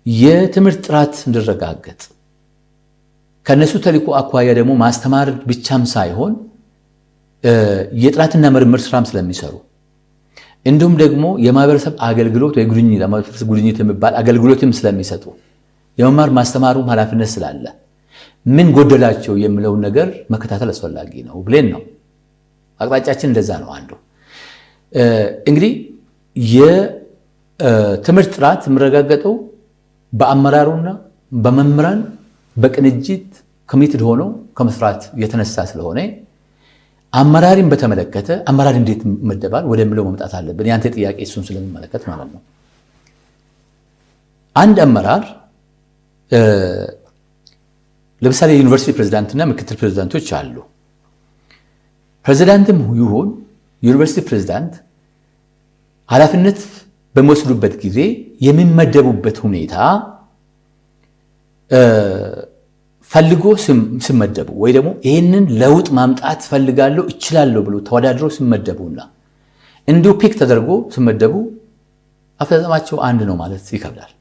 የትምህርት ጥራት እንዲረጋገጥ ከነሱ ተልዕኮ አኳያ ደግሞ ማስተማር ብቻም ሳይሆን የጥናትና ምርምር ስራም ስለሚሰሩ እንዲሁም ደግሞ የማህበረሰብ አገልግሎት ወይ ጉድኝት የሚባል አገልግሎትም ስለሚሰጡ የመማር ማስተማሩም ኃላፊነት ስላለ ምን ጎደላቸው የሚለውን ነገር መከታተል አስፈላጊ ነው ብለን ነው አቅጣጫችን። እንደዛ ነው። አንዱ እንግዲህ የትምህርት ጥራት የሚረጋገጠው በአመራሩና በመምህራን በቅንጅት ኮሚትድ ሆነው ከመስራት የተነሳ ስለሆነ አመራሪን በተመለከተ አመራር እንዴት መደባል ወደሚለው መምጣት አለብን። ያንተ ጥያቄ እሱን ስለሚመለከት ማለት ነው። አንድ አመራር ለምሳሌ የዩኒቨርሲቲ ፕሬዝዳንትና ምክትል ፕሬዝዳንቶች አሉ። ፕሬዝዳንትም ይሁን ዩኒቨርሲቲ ፕሬዝዳንት ኃላፊነት በሚወስዱበት ጊዜ የሚመደቡበት ሁኔታ ፈልጎ ሲመደቡ ወይ ደግሞ ይህንን ለውጥ ማምጣት ፈልጋለሁ እችላለሁ ብሎ ተወዳድረው ሲመደቡና እንዲሁ ፒክ ተደርጎ ሲመደቡ አፈጻጸማቸው አንድ ነው ማለት ይከብዳል።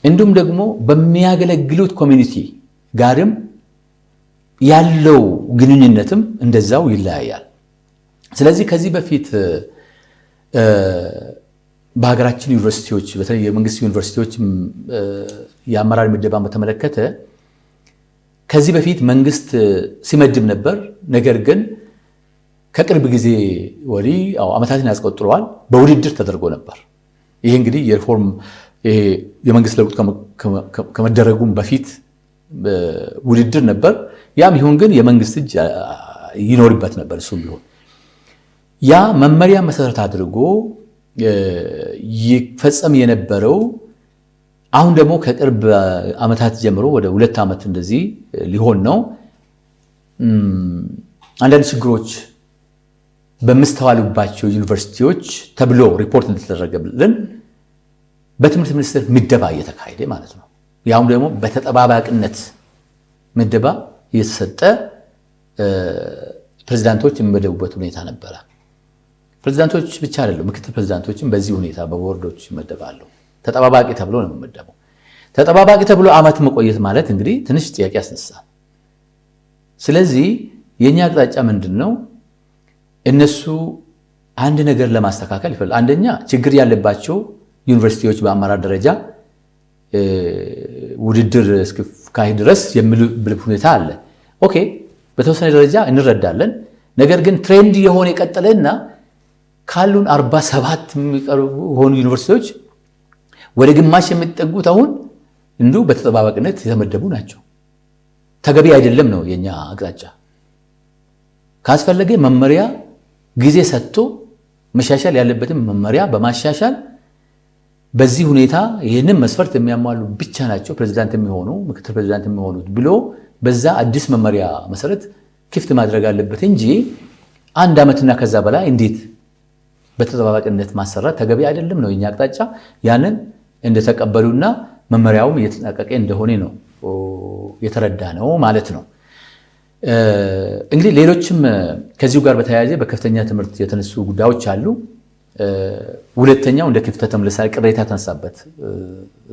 እንዲሁም ደግሞ በሚያገለግሉት ኮሚኒቲ ጋርም ያለው ግንኙነትም እንደዛው ይለያያል። ስለዚህ ከዚህ በፊት በሀገራችን ዩኒቨርሲቲዎች በተለይ የመንግስት ዩኒቨርሲቲዎች የአመራር ምደባን በተመለከተ ከዚህ በፊት መንግስት ሲመድብ ነበር። ነገር ግን ከቅርብ ጊዜ ወዲህ ዓመታትን ያስቆጥረዋል በውድድር ተደርጎ ነበር። ይሄ እንግዲህ የሪፎርም የመንግስት ለውጥ ከመደረጉም በፊት ውድድር ነበር። ያም ይሁን ግን የመንግስት እጅ ይኖርበት ነበር። እሱም ቢሆን ያ መመሪያ መሰረት አድርጎ ይፈጸም የነበረው አሁን ደግሞ ከቅርብ ዓመታት ጀምሮ ወደ 2 ዓመት እንደዚህ ሊሆን ነው። አንዳንድ ችግሮች በሚስተዋሉባቸው ዩኒቨርሲቲዎች ተብሎ ሪፖርት እንደተደረገልን በትምህርት ሚኒስቴር ምደባ እየተካሄደ ማለት ነው። ያውም ደግሞ በተጠባባቂነት ምደባ እየተሰጠ ፕሬዝዳንቶች የሚመደቡበት ሁኔታ ነበረ። ፕሬዝዳንቶች ብቻ አይደለም፣ ምክትል ፕሬዝዳንቶችም በዚህ ሁኔታ በቦርዶች ይመደባሉ። ተጠባባቂ ተብሎ ነው የሚመደበው። ተጠባባቂ ተብሎ ዓመት መቆየት ማለት እንግዲህ ትንሽ ጥያቄ ያስነሳል። ስለዚህ የኛ አቅጣጫ ምንድነው? እነሱ አንድ ነገር ለማስተካከል ይፈልጋል። አንደኛ ችግር ያለባቸው ዩኒቨርሲቲዎች በአመራር ደረጃ ውድድር እስኪካሄድ ድረስ የሚሉበት ሁኔታ አለ። ኦኬ፣ በተወሰነ ደረጃ እንረዳለን። ነገር ግን ትሬንድ የሆነ የቀጠለና ካሉን 47 የሚሆኑ ዩኒቨርሲቲዎች ወደ ግማሽ የሚጠጉት አሁን እንዲሁ በተጠባባቂነት የተመደቡ ናቸው። ተገቢ አይደለም ነው የኛ አቅጣጫ። ካስፈለገ መመሪያ ጊዜ ሰጥቶ መሻሻል ያለበትም መመሪያ በማሻሻል በዚህ ሁኔታ ይህንን መስፈርት የሚያሟሉ ብቻ ናቸው ፕሬዝዳንት የሚሆኑ ምክትል ፕሬዝዳንት የሚሆኑት ብሎ በዛ አዲስ መመሪያ መሰረት ክፍት ማድረግ አለበት እንጂ 1 ዓመትና ከዛ በላይ እንዴት በተጠባባቂነት ማሰራት ተገቢ አይደለም ነው የኛ አቅጣጫ። ያንን እንደተቀበሉና መመሪያውም እየተጠናቀቀ እንደሆነ ነው የተረዳ ነው ማለት ነው። እንግዲህ ሌሎችም ከዚሁ ጋር በተያያዘ በከፍተኛ ትምህርት የተነሱ ጉዳዮች አሉ። ሁለተኛው እንደ ክፍተት ለምሳሌ ቅሬታ ተነሳበት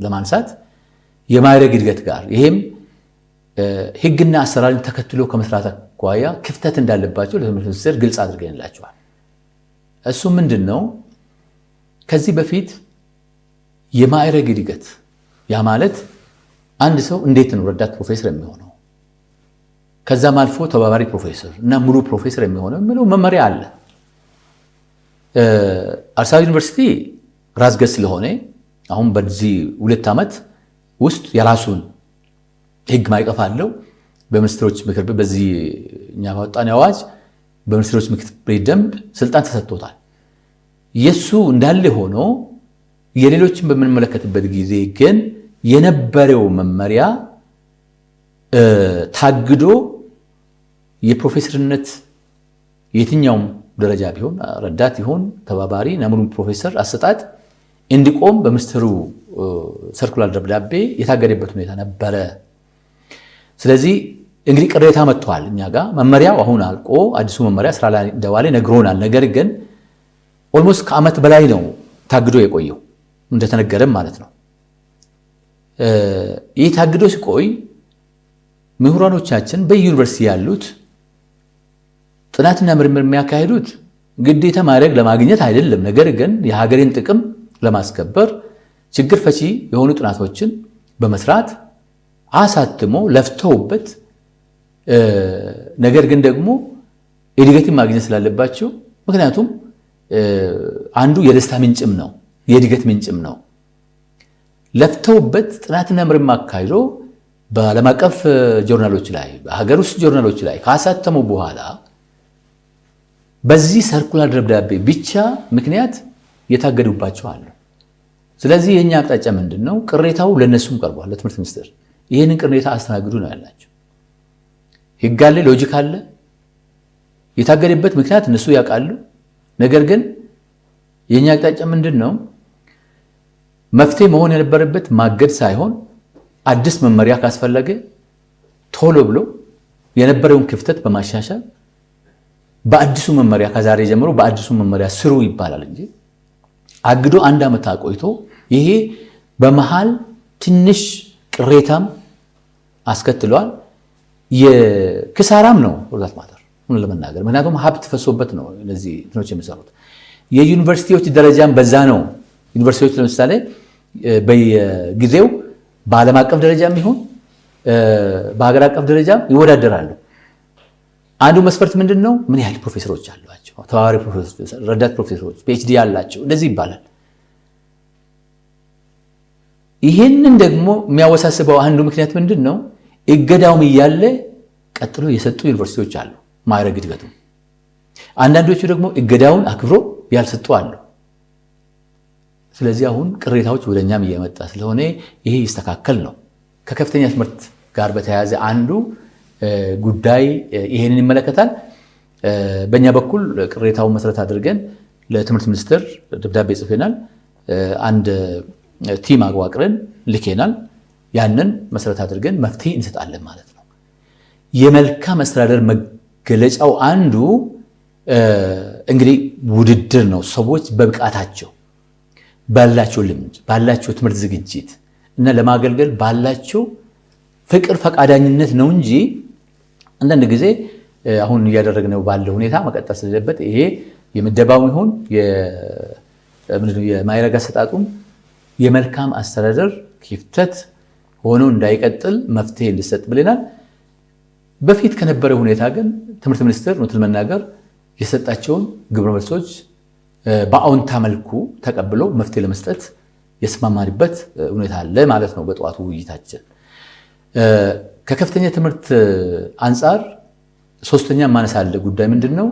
ለማንሳት የማዕረግ እድገት ጋር ይሄም ሕግና አሰራርን ተከትሎ ከመስራት አኳያ ክፍተት እንዳለባቸው ለትምህርት ሚኒስቴር ግልጽ አድርገንላቸዋል። እሱ ምንድነው? ከዚህ በፊት የማዕረግ እድገት ያ ማለት አንድ ሰው እንዴት ነው ረዳት ፕሮፌሰር የሚሆነው ከዛም አልፎ ተባባሪ ፕሮፌሰር እና ሙሉ ፕሮፌሰር የሚሆነው የሚለው መመሪያ አለ። አዲስ አበባ ዩኒቨርሲቲ ራስ ገዝ ስለሆነ አሁን በዚህ 2 ዓመት ውስጥ የራሱን ሕግ ማይቀፍ አለው። በሚኒስትሮች ምክር ቤት በዚህ እኛ ባወጣን አዋጅ በሚኒስትሮች ምክር ቤት ደንብ ስልጣን ተሰጥቶታል። የሱ እንዳለ ሆኖ የሌሎችን በምንመለከትበት ጊዜ ግን የነበረው መመሪያ ታግዶ የፕሮፌሰርነት የትኛውም ደረጃ ቢሆን ረዳት ይሆን ተባባሪ ሙሉ ፕሮፌሰር አሰጣጥ እንዲቆም በሚኒስትሩ ሰርኩላር ደብዳቤ የታገደበት ሁኔታ ነበረ። ስለዚህ እንግዲህ ቅሬታ መጥቷል እኛ ጋር። መመሪያው አሁን አልቆ አዲሱ መመሪያ ስራ ላይ እንደዋለ ነግሮናል። ነገር ግን ኦልሞስት ከዓመት በላይ ነው ታግዶ የቆየው እንደተነገረም ማለት ነው። ይህ ታግዶ ሲቆይ ምሁራኖቻችን በዩኒቨርሲቲ ያሉት ጥናትና ምርምር የሚያካሂዱት ግዴታ ማዕረግ ለማግኘት አይደለም። ነገር ግን የሀገሬን ጥቅም ለማስከበር ችግር ፈቺ የሆኑ ጥናቶችን በመስራት አሳትሞ ለፍተውበት ነገር ግን ደግሞ እድገትን ማግኘት ስላለባቸው ምክንያቱም አንዱ የደስታ ምንጭም ነው የእድገት ምንጭም ነው። ለፍተውበት ጥናትና ምርምር አካሂዶ በዓለም አቀፍ ጆርናሎች ላይ በሀገር ውስጥ ጆርናሎች ላይ ካሳተሙ በኋላ በዚህ ሰርኩላር ደብዳቤ ብቻ ምክንያት የታገዱባቸው አሉ። ስለዚህ የኛ አቅጣጫ ምንድነው? ቅሬታው ለነሱም ቀርቧል፣ ለትምህርት ሚኒስቴር። ይሄንን ቅሬታ አስተናግዱ ነው ያላቸው። ህግ አለ፣ ሎጂክ አለ። የታገደበት ምክንያት እነሱ ያውቃሉ። ነገር ግን የኛ አቅጣጫ ምንድነው? መፍትሄ መሆን የነበረበት ማገድ ሳይሆን አዲስ መመሪያ ካስፈለገ ቶሎ ብሎ የነበረውን ክፍተት በማሻሻል በአዲሱ መመሪያ ከዛሬ ጀምሮ በአዲሱ መመሪያ ስሩ ይባላል እንጂ አግዶ 1 ዓመት አቆይቶ ይሄ በመሃል ትንሽ ቅሬታም አስከትሏል። የክሳራም ነው ወርዛት ማተር ምን ለመናገር፣ ምክንያቱም ሀብት ፈሶበት ነው እነዚህ እንትኖች የሚሰሩት። የዩኒቨርሲቲዎች ደረጃም በዛ ነው። ዩኒቨርሲቲዎች ለምሳሌ በየጊዜው በዓለም አቀፍ ደረጃም ይሁን በሀገር አቀፍ ደረጃም ይወዳደራሉ። አንዱ መስፈርት ምንድነው? ምን ያህል ፕሮፌሰሮች አሏቸው፣ ተባባሪ ፕሮፌሰሮች፣ ረዳት ፕሮፌሰሮች፣ ፒኤችዲ ያላቸው እንደዚህ ይባላል። ይሄንን ደግሞ የሚያወሳስበው አንዱ ምክንያት ምንድነው? እገዳውም እያለ ቀጥሎ የሰጡ ዩኒቨርሲቲዎች አሉ፣ ማዕረግ እድገቱ። አንዳንዶቹ ደግሞ እገዳውን አክብሮ ያልሰጡ አሉ። ስለዚህ አሁን ቅሬታዎች ወደኛም እየመጣ ስለሆነ ይሄ ይስተካከል ነው። ከከፍተኛ ትምህርት ጋር በተያያዘ አንዱ ጉዳይ ይሄንን ይመለከታል። በእኛ በኩል ቅሬታውን መሰረት አድርገን ለትምህርት ሚኒስቴር ደብዳቤ ጽፈናል። አንድ ቲም አዋቅረን ልኬናል። ያንን መሰረት አድርገን መፍትሄ እንሰጣለን ማለት ነው። የመልካም አስተዳደር መገለጫው አንዱ እንግዲህ ውድድር ነው። ሰዎች በብቃታቸው ባላቸው ልምድ ባላቸው ትምህርት ዝግጅት እና ለማገልገል ባላቸው ፍቅር ፈቃደኝነት ነው እንጂ አንዳንድ ጊዜ አሁን እያደረግነው ባለው ሁኔታ መቀጠል ስለሌለበት ይሄ የምደባው ይሁን የማዕረግ አሰጣጡም የመልካም አስተዳደር ክፍተት ሆኖ እንዳይቀጥል መፍትሄ እንዲሰጥ ብለናል። በፊት ከነበረ ሁኔታ ግን ትምህርት ሚኒስቴር ነው ለመናገር የሰጣቸውን ግብረ መልሶች በአዎንታ መልኩ ተቀብሎ መፍትሄ ለመስጠት የስማማንበት ሁኔታ አለ ማለት ነው። በጠዋቱ ውይይታችን ከከፍተኛ ትምህርት አንጻር ሶስተኛ ማነሳለ ጉዳይ ምንድነው?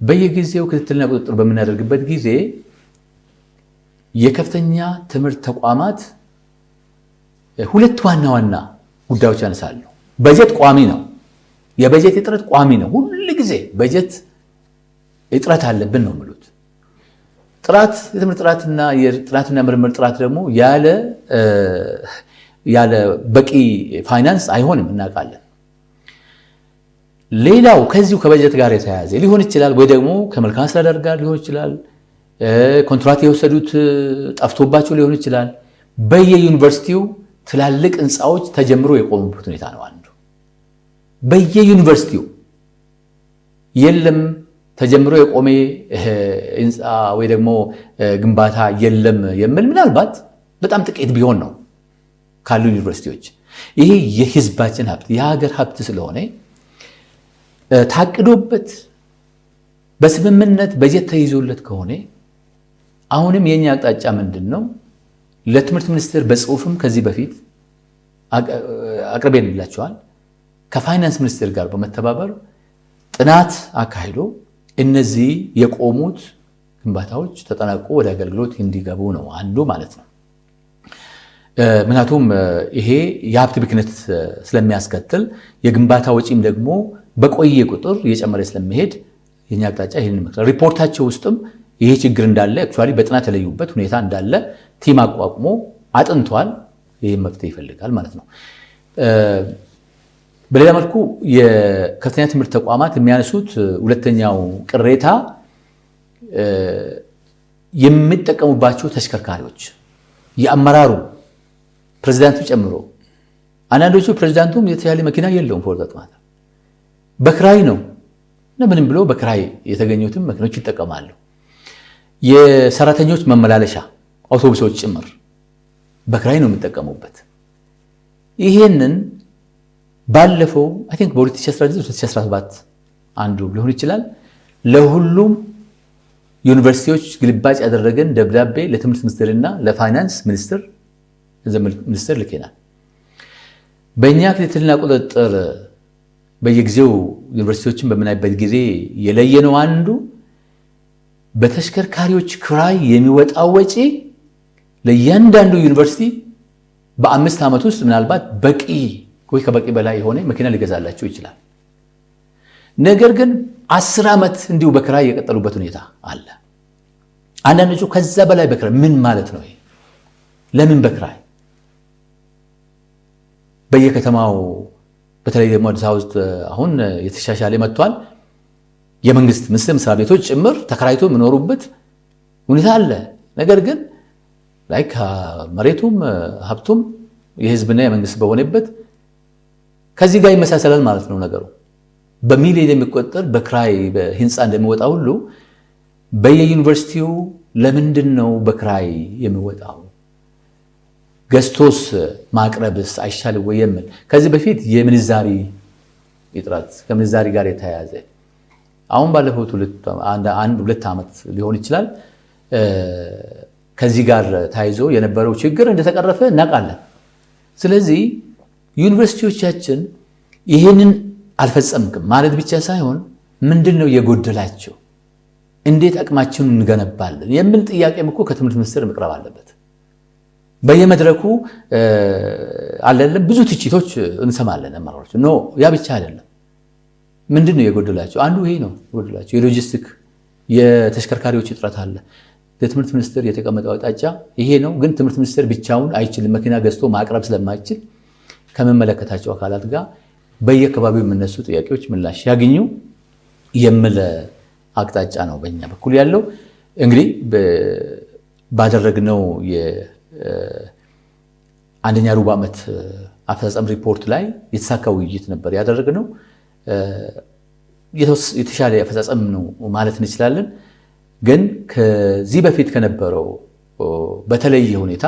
በየጊዜው ክትትልና ቁጥጥር በምናደርግበት ጊዜ የከፍተኛ ትምህርት ተቋማት ሁለት ዋና ዋና ጉዳዮች ያነሳሉ። በጀት ቋሚ ነው። የበጀት እጥረት ቋሚ ነው። ሁሉ ጊዜ በጀት እጥረት አለብን ነው የሚሉት። ጥራት የትምህርት ጥራትና የጥናትና ምርምር ጥራት ደግሞ ያለ በቂ ፋይናንስ አይሆንም እናውቃለን። ሌላው ከዚሁ ከበጀት ጋር የተያያዘ ሊሆን ይችላል ወይ ደግሞ ከመልካም አስተዳደር ጋር ሊሆን ይችላል። ኮንትራት የወሰዱት ጠፍቶባቸው ሊሆን ይችላል። በየዩኒቨርሲቲው ትላልቅ ህንፃዎች ተጀምሮ የቆሙበት ሁኔታ ነው አንዱ። በየዩኒቨርሲቲው የለም ተጀምሮ የቆመ ህንፃ ወይ ደግሞ ግንባታ የለም የሚል ምናልባት በጣም ጥቂት ቢሆን ነው ካሉ ዩኒቨርሲቲዎች። ይሄ የህዝባችን ሀብት የሀገር ሀብት ስለሆነ ታቅዶበት በስምምነት በጀት ተይዞለት ከሆነ አሁንም የኛ አቅጣጫ ምንድነው? ለትምህርት ሚኒስቴር በጽሁፍም ከዚህ በፊት አቅርበንላቸዋል። ከፋይናንስ ሚኒስቴር ጋር በመተባበር ጥናት አካሂዶ እነዚህ የቆሙት ግንባታዎች ተጠናቆ ወደ አገልግሎት እንዲገቡ ነው አንዱ ማለት ነው። ምክንያቱም ይሄ የሀብት ብክነት ስለሚያስከትል የግንባታ ወጪም ደግሞ በቆየ ቁጥር እየጨመረ ስለሚሄድ የኛ አቅጣጫ ይሄንን ይመስላል። ሪፖርታቸው ውስጥም ይሄ ችግር እንዳለ አክቹአሊ በጥናት የለዩበት ሁኔታ እንዳለ ቲም አቋቁሞ አጥንቷል። ይሄ መፍትሄ ይፈልጋል ማለት ነው። በሌላ መልኩ የከፍተኛ ትምህርት ተቋማት የሚያነሱት ሁለተኛው ቅሬታ የሚጠቀሙባቸው ተሽከርካሪዎች የአመራሩ ፕሬዝዳንቱ ጨምሮ አንዳንዶቹ ፕሬዝዳንቱም የተሻለ መኪና የለውም ፎርዛት ማለት በክራይ ነው ለምንም ብሎ በክራይ የተገኙትም መኪኖች ይጠቀማሉ። የሰራተኞች መመላለሻ አውቶቡሶች ጭምር በክራይ ነው የሚጠቀሙበት። ይሄንን ባለፈው አይ ቲንክ በ2016-2017 አንዱ ሊሆን ይችላል ለሁሉም ዩኒቨርሲቲዎች ግልባጭ ያደረገን ደብዳቤ ለትምህርት ሚኒስቴርና ለፋይናንስ ሚኒስቴር ሚኒስቴር ልከናል። በእኛ ክትትልና ቁጥጥር በየጊዜው ዩኒቨርሲቲዎችን በምናይበት ጊዜ የለየነው አንዱ በተሽከርካሪዎች ክራይ የሚወጣው ወጪ ለእያንዳንዱ ዩኒቨርሲቲ በ5 ዓመት ውስጥ ምናልባት በቂ ወይ ከበቂ በላይ የሆነ መኪና ሊገዛላቸው ይችላል። ነገር ግን 10 ዓመት እንዲሁ በክራይ የቀጠሉበት ሁኔታ አለ። አንዳንዶቹ ከዛ በላይ በክራይ ምን ማለት ነው? ለምን በክራይ? በየከተማው በተለይ ደግሞ አዲስ አበባ ውስጥ አሁን የተሻሻለ መጥቷል። የመንግስት መስሪያ ቤቶች ጭምር ተከራይቶ የሚኖሩበት ሁኔታ አለ። ነገር ግን ላይክ መሬቱም ሀብቱም የህዝብና የመንግስት በሆነበት ከዚህ ጋር ይመሳሰላል ማለት ነው ነገሩ። በሚሊዮን የሚቆጠር በክራይ በህንፃ እንደሚወጣ ሁሉ በየዩኒቨርሲቲው ለምንድን ነው በክራይ የሚወጣው? ገዝቶስ ማቅረብስ አይሻልም ወይ የሚል ከዚህ በፊት የምንዛሪ እጥረት ከምንዛሪ ጋር የተያያዘ አሁን ባለፈው 2 ዓመት ሊሆን ይችላል ከዚህ ጋር ታይዞ የነበረው ችግር እንደተቀረፈ እናውቃለን። ስለዚህ ዩኒቨርሲቲዎቻችን ይሄንን አልፈጸምክም ማለት ብቻ ሳይሆን ምንድነው የጎደላቸው? እንዴት አቅማችንን እንገነባለን የሚል ጥያቄም እኮ ከትምህርት ሚኒስቴር መቅረብ አለበት። በየመድረኩ አለለም ብዙ ትችቶች እንሰማለን አመራሮች። ኖ ያ ብቻ አይደለም። ምንድነው የጎደላቸው? አንዱ ይሄ ነው የጎደላቸው። የሎጂስቲክ የተሽከርካሪዎች እጥረት አለ። ለትምህርት ሚኒስቴር የተቀመጠው አቅጣጫ ይሄ ነው። ግን ትምህርት ሚኒስቴር ብቻውን አይችልም። መኪና ገዝቶ ማቅረብ ስለማይችል ከመመለከታቸው አካላት ጋር በየአካባቢው የሚነሱ ጥያቄዎች ምላሽ ያገኙ የሚል አቅጣጫ ነው በእኛ በኩል ያለው። እንግዲህ ባደረግነው የአንደኛ ሩብ ዓመት አፈጻጸም ሪፖርት ላይ የተሳካ ውይይት ነበር ያደረግነው። የተሻለ አፈጻጸም ነው ማለት እንችላለን። ግን ከዚህ በፊት ከነበረው በተለየ ሁኔታ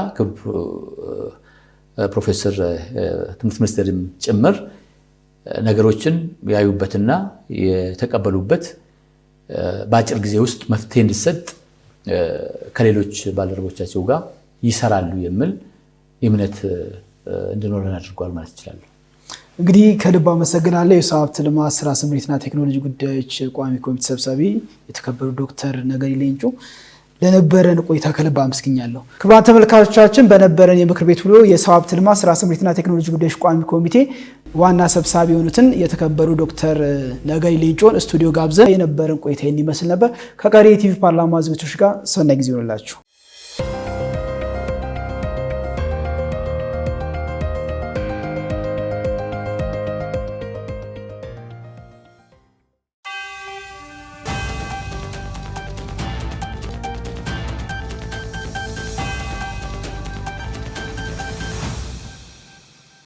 ፕሮፌሰር ትምህርት ሚኒስቴርም ጭምር ነገሮችን ያዩበትና የተቀበሉበት በአጭር ጊዜ ውስጥ መፍትሄ እንዲሰጥ ከሌሎች ባልደረቦቻቸው ጋር ይሰራሉ የሚል እምነት እንዲኖረን አድርጓል ማለት ይችላል። እንግዲህ ከልብ አመሰግናለሁ። የሰው ሀብት ልማት ስራ ስምሪትና ቴክኖሎጂ ጉዳዮች ቋሚ ኮሚቴ ሰብሳቢ የተከበሩ ዶክተር ነገሪ ሌንጮ ለነበረን ቆይታ ከልብ አመስግኛለሁ። ክቡራን ተመልካቾቻችን በነበረን የምክር ቤት ውሎ የሰው ሀብት ልማት ስራ ስምሪትና ቴክኖሎጂ ጉዳዮች ቋሚ ኮሚቴ ዋና ሰብሳቢ የሆኑትን የተከበሩ ዶክተር ነገሪ ሌንጮን ስቱዲዮ ጋብዘን የነበረን ቆይታ ይመስል ነበር። ከቀሪ የቲቪ ፓርላማ ዝግጅቶች ጋር ሰናይ ጊዜ ይሁንላችሁ።